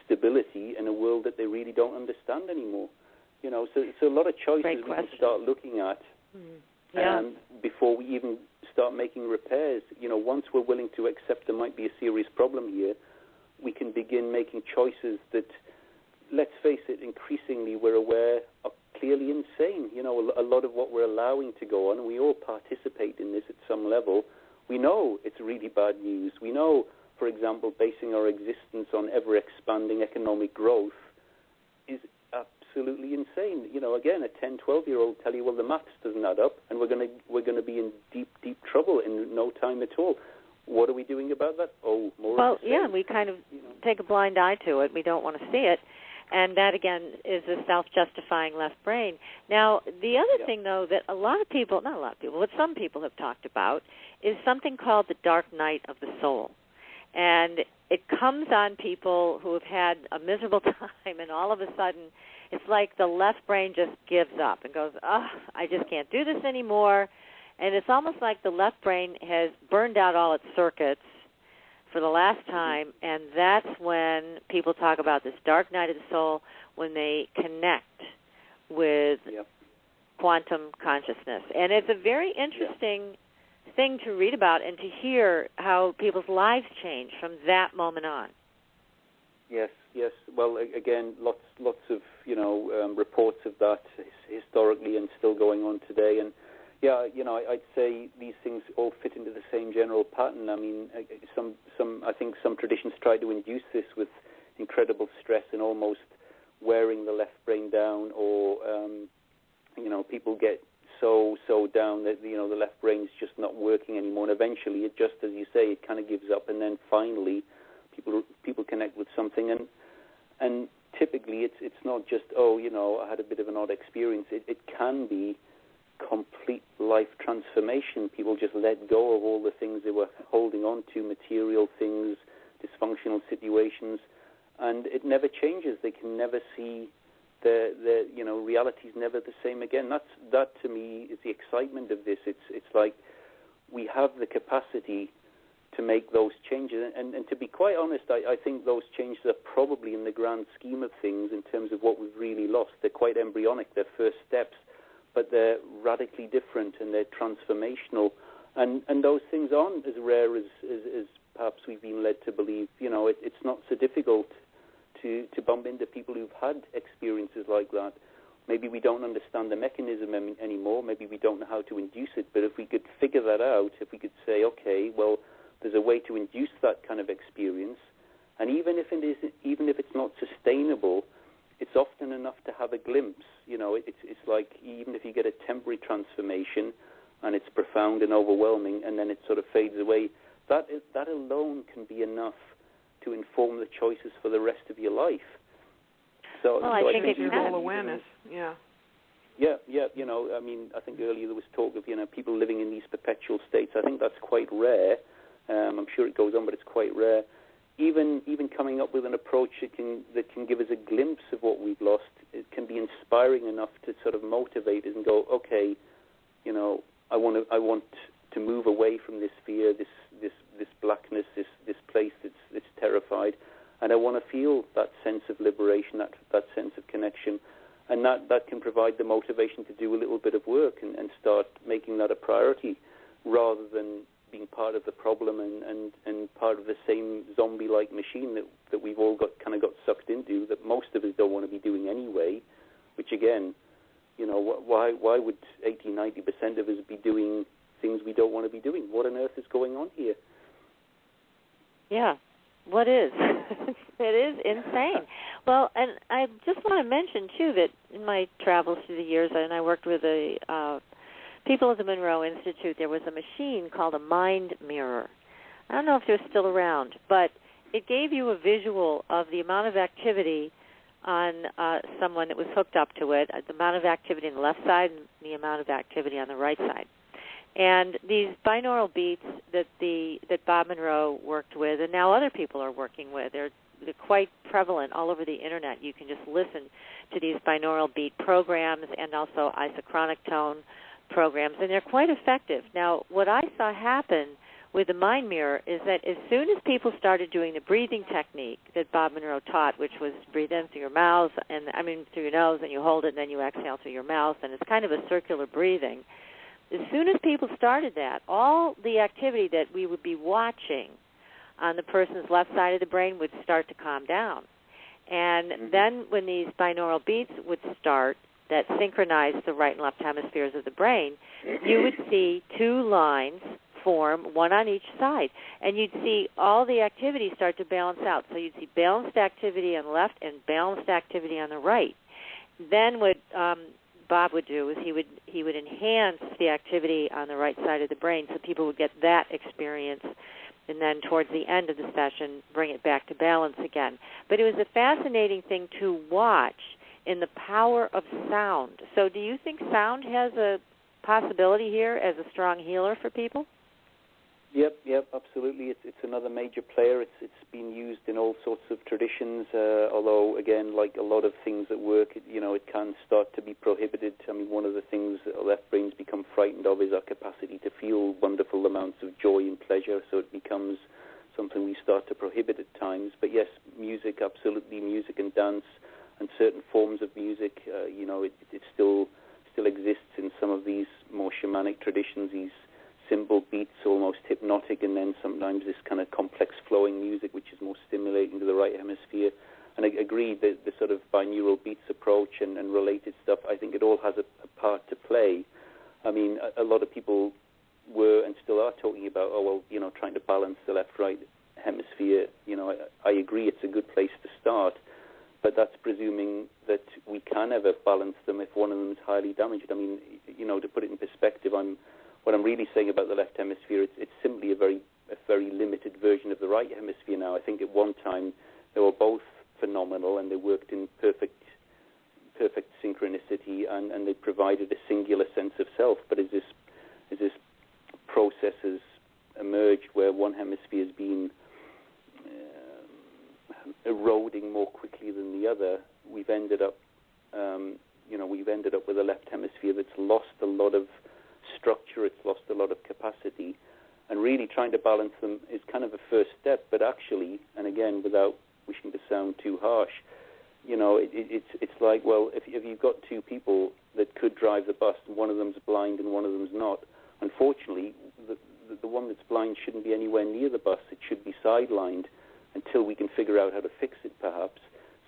stability in a world that they really don't understand anymore? So a lot of choices we can start looking at before we even start making repairs. Once we're willing to accept there might be a serious problem here, we can begin making choices that, let's face it, increasingly we're aware are clearly insane. A lot of what we're allowing to go on, and we all participate in this at some level, we know it's really bad news. We know, for example, basing our existence on ever-expanding economic growth is absolutely insane. Again, a 10, 12-year-old tell you, well, the maths doesn't add up, and we're going to be in deep, deep trouble in no time at all. What are we doing about that? Oh, more. Well, yeah, we kind of take a blind eye to it. We don't want to see it. And that, again, is a self-justifying left brain. Now, the other thing, though, that but some people have talked about is something called the dark night of the soul. And it comes on people who have had a miserable time, and all of a sudden it's like the left brain just gives up and goes, I just can't do this anymore. And it's almost like the left brain has burned out all its circuits for the last time, and that's when people talk about this dark night of the soul, when they connect with quantum consciousness. And it's a very interesting thing to read about and to hear how people's lives change from that moment on. Yes. Well, again, lots of reports of that historically and still going on today. And I'd say these things all fit into the same general pattern. I mean, I think some traditions try to induce this with incredible stress and almost wearing the left brain down, or people get so down that the left brain's just not working anymore, and eventually it just, as you say, it kind of gives up, and then finally people connect with something, and typically it's not just I had a bit of an odd experience. It can be complete life transformation. People just let go of all the things they were holding on to, material things, dysfunctional situations, and it never changes. They can never see the reality's never the same again. That to me is the excitement of this. It's like we have the capacity to make those changes, and to be quite honest, I think those changes are probably, in the grand scheme of things, in terms of what we've really lost, they're quite embryonic. They're first steps, but they're radically different and they're transformational, and those things aren't as rare as perhaps we've been led to believe. It's not so difficult to bump into people who've had experiences like that. Maybe we don't understand the mechanism anymore. Maybe we don't know how to induce it. But if we could figure that out, if we could say, okay, well, there's a way to induce that kind of experience, and even if it's not sustainable, it's often enough to have a glimpse. It's like, even if you get a temporary transformation and it's profound and overwhelming, and then it sort of fades away, that alone can be enough to inform the choices for the rest of your life. So I think it's your whole awareness. Yeah. I mean, I think earlier there was talk of people living in these perpetual states. I think that's quite rare. I'm sure it goes on, but it's quite rare. Even coming up with an approach that can give us a glimpse of what we've lost, it can be inspiring enough to sort of motivate us and go, okay, I want to move away from this fear, this blackness, this place that's terrified, and I want to feel that sense of liberation, that sense of connection, and that can provide the motivation to do a little bit of work and start making that a priority, rather than being part of the problem and part of the same zombie-like machine that we've all got sucked into, that most of us don't want to be doing anyway, which again, why would 80-90% of us be doing things we don't want to be doing? What on earth is going on here? Yeah, what is? It is insane. Well, and I just want to mention, too, that in my travels through the years, and I worked with people at the Monroe Institute, there was a machine called a mind mirror. I don't know if they're still around, but it gave you a visual of the amount of activity on someone that was hooked up to it, the amount of activity on the left side and the amount of activity on the right side. And these binaural beats that Bob Monroe worked with, and now other people are working with, they're quite prevalent all over the Internet. You can just listen to these binaural beat programs and also isochronic tone programs, and they're quite effective. Now, what I saw happen with the mind mirror is that as soon as people started doing the breathing technique that Bob Monroe taught, which was breathe in through your mouth, through your nose, and you hold it, and then you exhale through your mouth, and it's kind of a circular breathing. As soon as people started that, all the activity that we would be watching on the person's left side of the brain would start to calm down. And then when these binaural beats would start that synchronized the right and left hemispheres of the brain, you would see two lines form, one on each side, and you'd see all the activity start to balance out. So you'd see balanced activity on the left and balanced activity on the right. Then what Bob would do is he would enhance the activity on the right side of the brain so people would get that experience, and then towards the end of the session bring it back to balance again. But it was a fascinating thing to watch in the power of sound. So do you think sound has a possibility here as a strong healer for people? Yep, absolutely. It's another major player. It's been used in all sorts of traditions. Although, again, like a lot of things at work, it can start to be prohibited. I mean, one of the things that our left brains become frightened of is our capacity to feel wonderful amounts of joy and pleasure. So it becomes something we start to prohibit at times. But yes, music, absolutely, music and dance, and certain forms of music. It still exists in some of these more shamanic traditions. These simple beats, almost hypnotic, and then sometimes this kind of complex flowing music, which is more stimulating to the right hemisphere. And I agree that the sort of binaural beats approach and related stuff, I think it all has a part to play. I mean, a lot of people were and still are talking about, trying to balance the left-right hemisphere. I agree it's a good place to start, but that's presuming that we can ever balance them if one of them is highly damaged. I mean, to put it in perspective, what I'm really saying about the left hemisphere, it's simply a very limited version of the right hemisphere now. I think at one time they were both phenomenal and they worked in perfect synchronicity and they provided a singular sense of self. But as this process has emerged where one hemisphere has been eroding more quickly than the other, we've ended up with a left hemisphere that's lost a lot of structure, it's lost a lot of capacity, and really trying to balance them is kind of a first step. But actually, and again, without wishing to sound too harsh, it's like, well, if you've got two people that could drive the bus and one of them's blind and one of them's not, unfortunately, the one that's blind shouldn't be anywhere near the bus. It should be sidelined until we can figure out how to fix it, perhaps.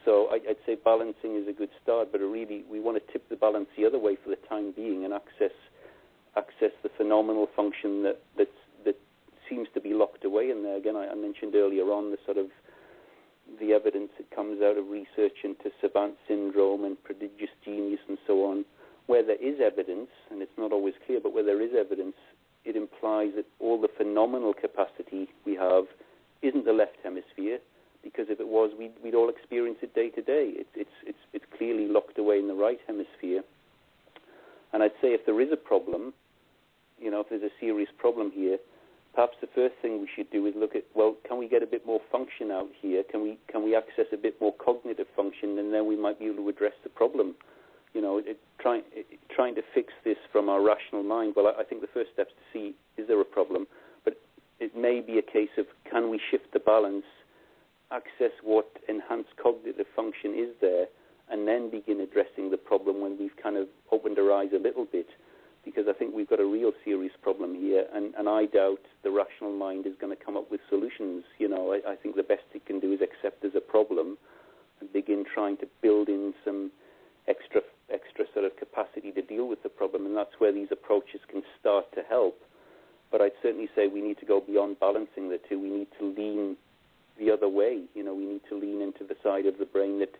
So I'd say balancing is a good start, but really we want to tip the balance the other way for the time being and access the phenomenal function that seems to be locked away in there. Again, I mentioned earlier on the evidence that comes out of research into savant syndrome and prodigious genius and so on. Where there is evidence, and it's not always clear, but where there is evidence, it implies that all the phenomenal capacity we have isn't the left hemisphere, because if it was, we'd all experience it day to day. It's clearly locked away in the right hemisphere. And I'd say if there is a problem, if there's a serious problem here, perhaps the first thing we should do is look at, well, can we get a bit more function out here? Can we access a bit more cognitive function, and then we might be able to address the problem? Trying to fix this from our rational mind. Well, I think the first step is to see, is there a problem? But it may be a case of, can we shift the balance, access what enhanced cognitive function is there, and then begin addressing the problem when we've kind of opened our eyes a little bit. Because I think we've got a real serious problem here, and I doubt the rational mind is going to come up with solutions. I think the best it can do is accept there's a problem and begin trying to build in some extra sort of capacity to deal with the problem, and that's where these approaches can start to help. But I'd certainly say we need to go beyond balancing the two. We need to lean the other way. We need to lean into the side of the brain that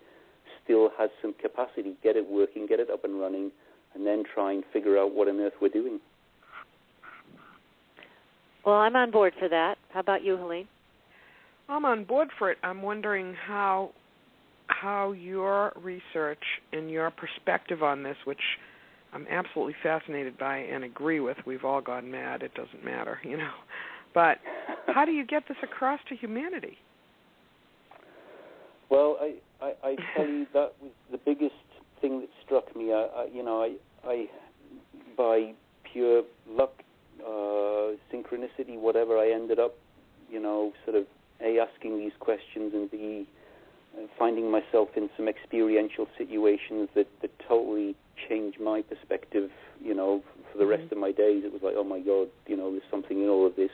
still has some capacity, get it working, get it up and running, and then try and figure out what on earth we're doing. Well, I'm on board for that. How about you, Helene? I'm on board for it. I'm wondering how your research and your perspective on this, which I'm absolutely fascinated by and agree with, we've all gone mad, it doesn't matter, but how do you get this across to humanity? Well, I tell you, that was the biggest thing that struck me. I by pure luck, synchronicity, whatever, I ended up, sort of asking these questions and finding myself in some experiential situations that totally changed my perspective. For the rest of my days, it was like, oh my God, there's something in all of this.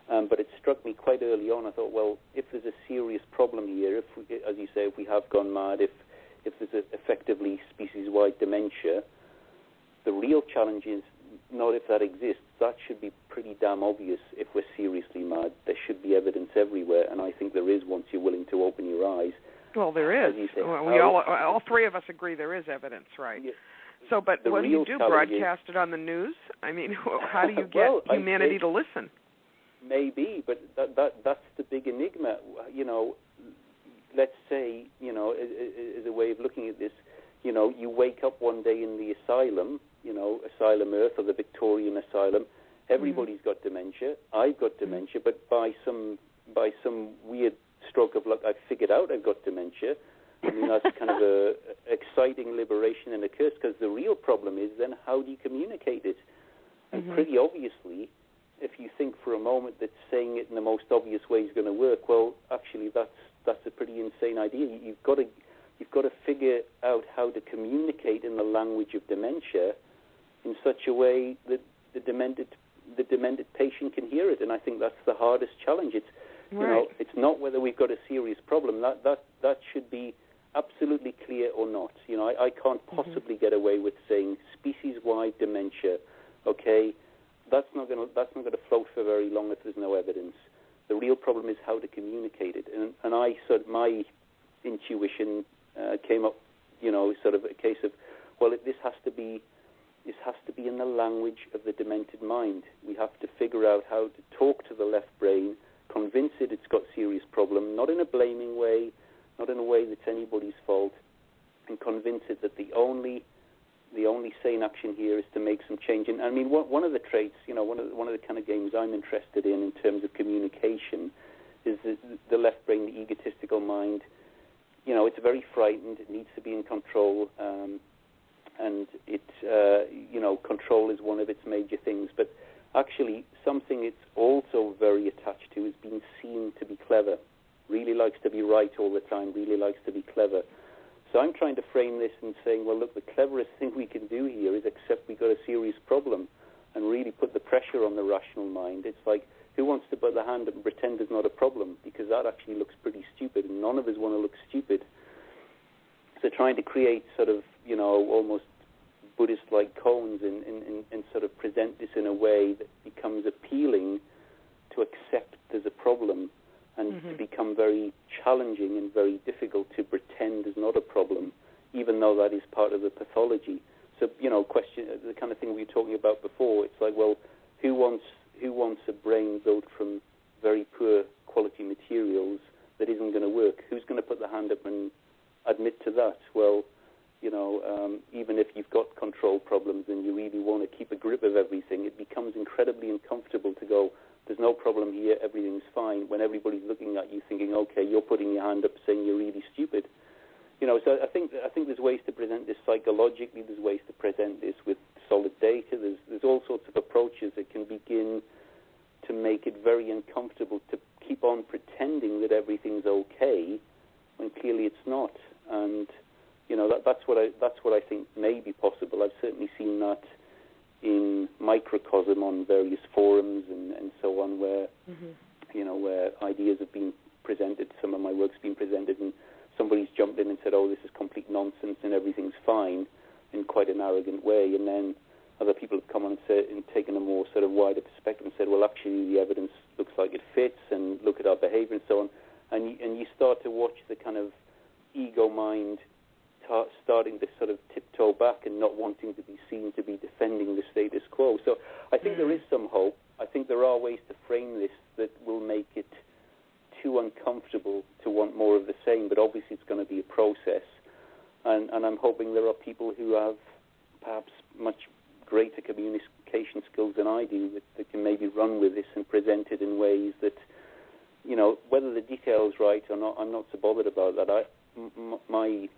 But it struck me quite early on. I thought, well, if there's a serious problem here, as you say, if we have gone mad, if there's effectively species-wide dementia, the real challenge is not if that exists. That should be pretty damn obvious. If we're seriously mad, there should be evidence everywhere, and I think there is once you're willing to open your eyes. Well, there is. Say, we all three of us agree there is evidence, right? Yeah. So, but what do you do? Broadcast it on the news? I mean, how do you get humanity to listen? Maybe, but that's the big enigma. Let's say, as a way of looking at this, you wake up one day in the asylum, Asylum Earth or the Victorian Asylum, Everybody's got dementia. I've got dementia, but by some weird stroke of luck, I've figured out I've got dementia. I mean, that's kind of a exciting liberation and a curse, because the real problem is then how do you communicate it? And pretty obviously, if you think for a moment that saying it in the most obvious way is going to work, well, actually, that's a pretty insane idea. You've got to figure out how to communicate in the language of dementia in such a way that the demented patient can hear it. And I think that's the hardest challenge. It's it's not whether we've got a serious problem. That should be absolutely clear or not. I can't possibly get away with saying species-wide dementia. Okay, that's not going to float for very long if there's no evidence. The real problem is how to communicate it. And I sort my intuition came up, sort of a case of, well, this has to be in the language of the demented mind. We have to figure out how to talk to the left brain, convince it it's got serious problem, not in a blaming way, not in a way that's anybody's fault, and convince it that the only sane action here is to make some change. And I mean, one of the traits, one of the kind of games I'm interested in terms of communication is the left brain, the egotistical mind. It's very frightened. It needs to be in control, and control is one of its major things. But actually, something it's also very attached to is being seen to be clever. Really likes to be right all the time. Really likes to be clever. So I'm trying to frame this and saying, well, look, the cleverest thing we can do here is accept we've got a serious problem and really put the pressure on the rational mind. It's like, who wants to put their hand up and pretend there's not a problem? Because that actually looks pretty stupid, and none of us want to look stupid. So trying to create sort of, almost Buddhist-like koans and sort of present this in a way that becomes appealing to accept there's a problem, and to become very challenging and very difficult to pretend is not a problem, even though that is part of the pathology. So, question the kind of thing we were talking about before. It's like, well, who wants a brain built from very poor quality materials that isn't going to work? Who's going to put their hand up and admit to that? Well, even if you've got control problems and you really want to keep a grip of everything, it becomes incredibly uncomfortable to go, there's no problem here, everything's fine, when everybody's looking at you thinking, okay, you're putting your hand up saying you're really stupid. So I think there's ways to present this psychologically, there's ways to present this with solid data, there's all sorts of approaches that can begin to make it very uncomfortable to keep on pretending that everything's okay when clearly it's not. And that's what I think may be possible. I've certainly seen that in microcosm on various forums and so on, where where ideas have been presented, some of my work's been presented, and somebody's jumped in and said, oh, this is complete nonsense and everything's fine, in quite an arrogant way, and then other people have come on and said, and taken a more sort of wider perspective and said, well, actually the evidence looks like it fits, and look at our behavior and so on, and you start to watch the kind of ego mind starting to sort of tiptoe back and not wanting to be seen to be defending the status quo. So I think there is some hope. I think there are ways to frame this that will make it too uncomfortable to want more of the same, but obviously it's going to be a process. And I'm hoping there are people who have perhaps much greater communication skills than I do that can maybe run with this and present it in ways that, whether the detail's right or not, I'm not so bothered about that. My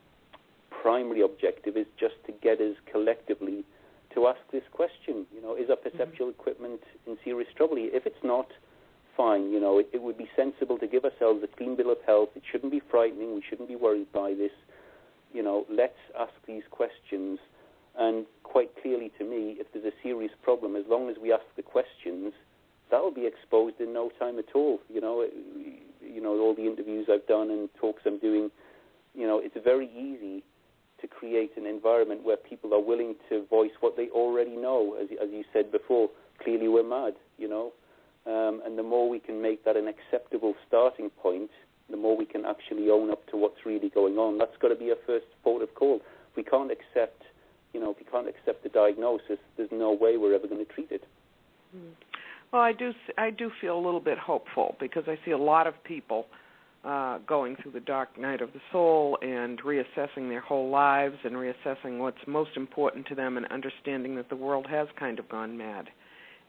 primary objective is just to get us collectively to ask this question. Is our perceptual equipment in serious trouble? If it's not, fine. It would be sensible to give ourselves a clean bill of health. It shouldn't be frightening. We shouldn't be worried by this. Let's ask these questions. And quite clearly to me, if there's a serious problem, as long as we ask the questions, that will be exposed in no time at all. All the interviews I've done and talks I'm doing, it's very easy to create an environment where people are willing to voice what they already know. As you said before, clearly we're mad, and the more we can make that an acceptable starting point, the more we can actually own up to what's really going on. That's got to be our first port of call. If we can't accept, if we can't accept the diagnosis, there's no way we're ever going to treat it. Well, I do feel a little bit hopeful, because I see a lot of people going through the dark night of the soul and reassessing their whole lives and reassessing what's most important to them, and understanding that the world has kind of gone mad.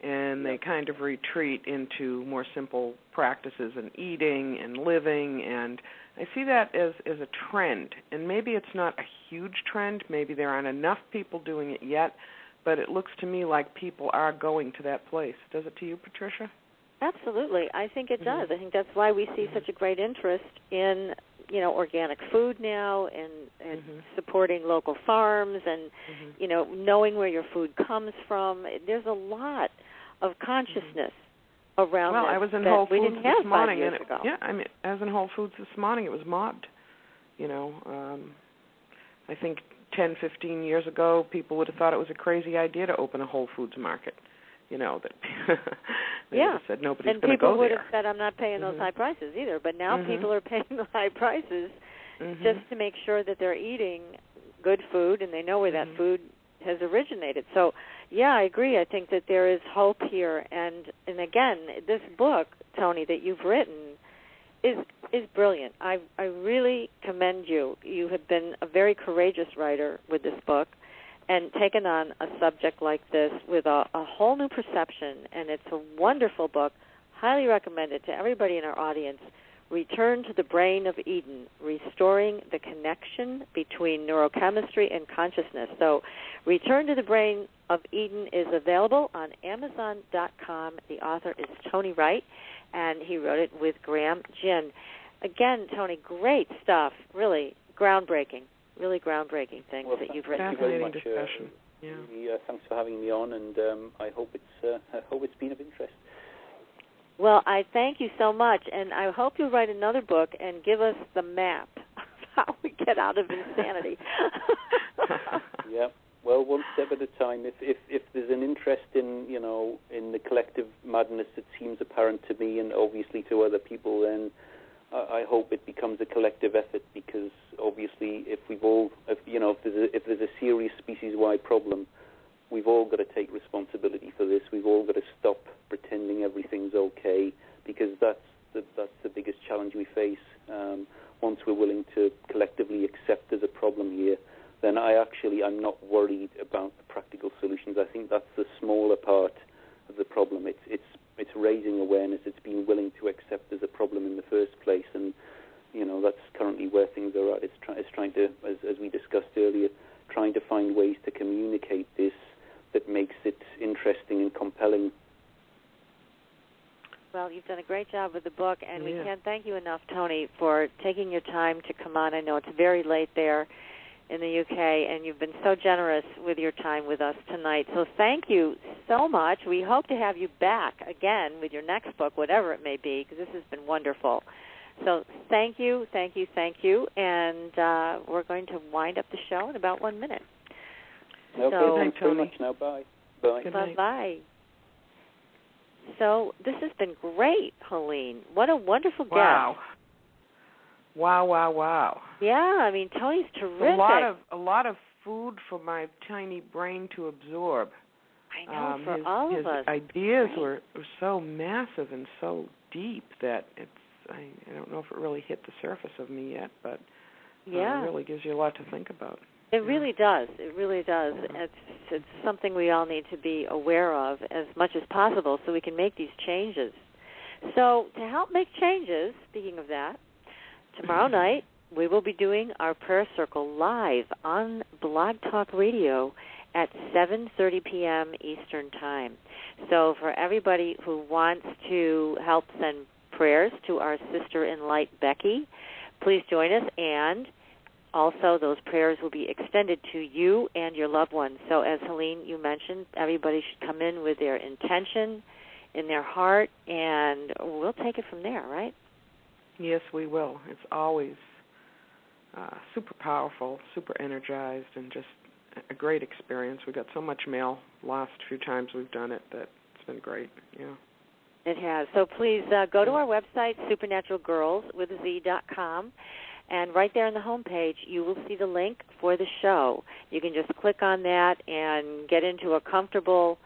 and they kind of retreat into more simple practices in eating and living, and I see that as a trend. And maybe it's not a huge trend. Maybe there aren't enough people doing it yet, but it looks to me like people are going to that place. Does it to you, Patricia? Absolutely. I think it does. I think that's why we see such a great interest in, organic food now and supporting local farms and, knowing where your food comes from. There's a lot of consciousness around this. Well, I was in Whole Foods this morning. Ago. Yeah, I was in Whole Foods this morning. It was mobbed. I think 10, 15 years ago, people would have thought it was a crazy idea to open a Whole Foods market. That they would have said nobody's going to go there. And people would have said, I'm not paying those high prices either. But now people are paying the high prices just to make sure that they're eating good food and they know where that food has originated. So, yeah, I agree. I think that there is hope here. And again, this book, Tony, that you've written is brilliant. I really commend you. You have been a very courageous writer with this book and taken on a subject like this with a whole new perception, and it's a wonderful book. Highly recommended to everybody in our audience. Return to the Brain of Eden, Restoring the Connection Between Neurochemistry and Consciousness. So Return to the Brain of Eden is available on Amazon.com. The author is Tony Wright, and he wrote it with Graham Ginn. Again, Tony, great stuff, really groundbreaking. Really groundbreaking things that you've written. Fascinating discussion. Thanks for having me on, and I hope it's been of interest. Well, I thank you so much, and I hope you'll write another book and give us the map of how we get out of insanity. Yeah. Well, one step at a time. If there's an interest in in the collective madness that seems apparent to me and obviously to other people, then I hope it becomes a collective effort, because obviously if there's a serious species-wide problem, we've all got to take responsibility for this. We've all got to stop pretending everything's okay, because that's the biggest challenge we face. Once we're willing to collectively accept there's a problem here, then I'm not worried about the practical solutions. I think that's the smaller part of the problem. It's raising awareness. It's being willing to accept there's a problem in the first place, and that's currently where things are at. It's trying to, as we discussed earlier, trying to find ways to communicate this that makes it interesting and compelling. Well, you've done a great job with the book, and we can't thank you enough, Tony, for taking your time to come on. I know it's very late there in the UK, and you've been so generous with your time with us tonight. So thank you so much. We hope to have you back again with your next book, whatever it may be, because this has been wonderful. So thank you, and we're going to wind up the show in about 1 minute. Okay, thanks very much now. Bye. Bye-bye. So this has been great, Helene. What a wonderful guest. Wow. Yeah, I mean, Tony's terrific. A lot of food for my tiny brain to absorb. I know, for all of us. His ideas were so massive and so deep that I don't know if it really hit the surface of me yet, but it really gives you a lot to think about. It really does. It really does. It's something we all need to be aware of as much as possible so we can make these changes. So to help make changes, speaking of that, tomorrow night we will be doing our prayer circle live on Blog Talk Radio at 7:30 p.m. Eastern Time. So for everybody who wants to help send prayers to our sister in light, Becky, please join us, and also those prayers will be extended to you and your loved ones. So as Helene, you mentioned, everybody should come in with their intention in their heart, and we'll take it from there, right? Yes, we will. It's always super powerful, super energized, and just a great experience. We got so much mail last few times we've done it that it's been great. Yeah. It has. So please go to our website, supernaturalgirls.com, and right there on the homepage you will see the link for the show. You can just click on that and get into a comfortable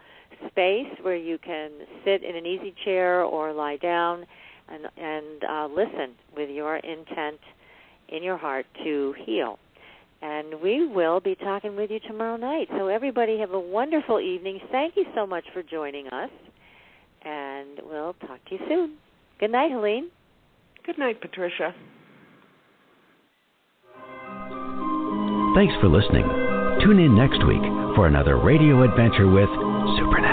space where you can sit in an easy chair or lie down and listen with your intent in your heart to heal. And we will be talking with you tomorrow night. So everybody have a wonderful evening. Thank you so much for joining us. And we'll talk to you soon. Good night, Helene. Good night, Patricia. Thanks for listening. Tune in next week for another radio adventure with Supernatural.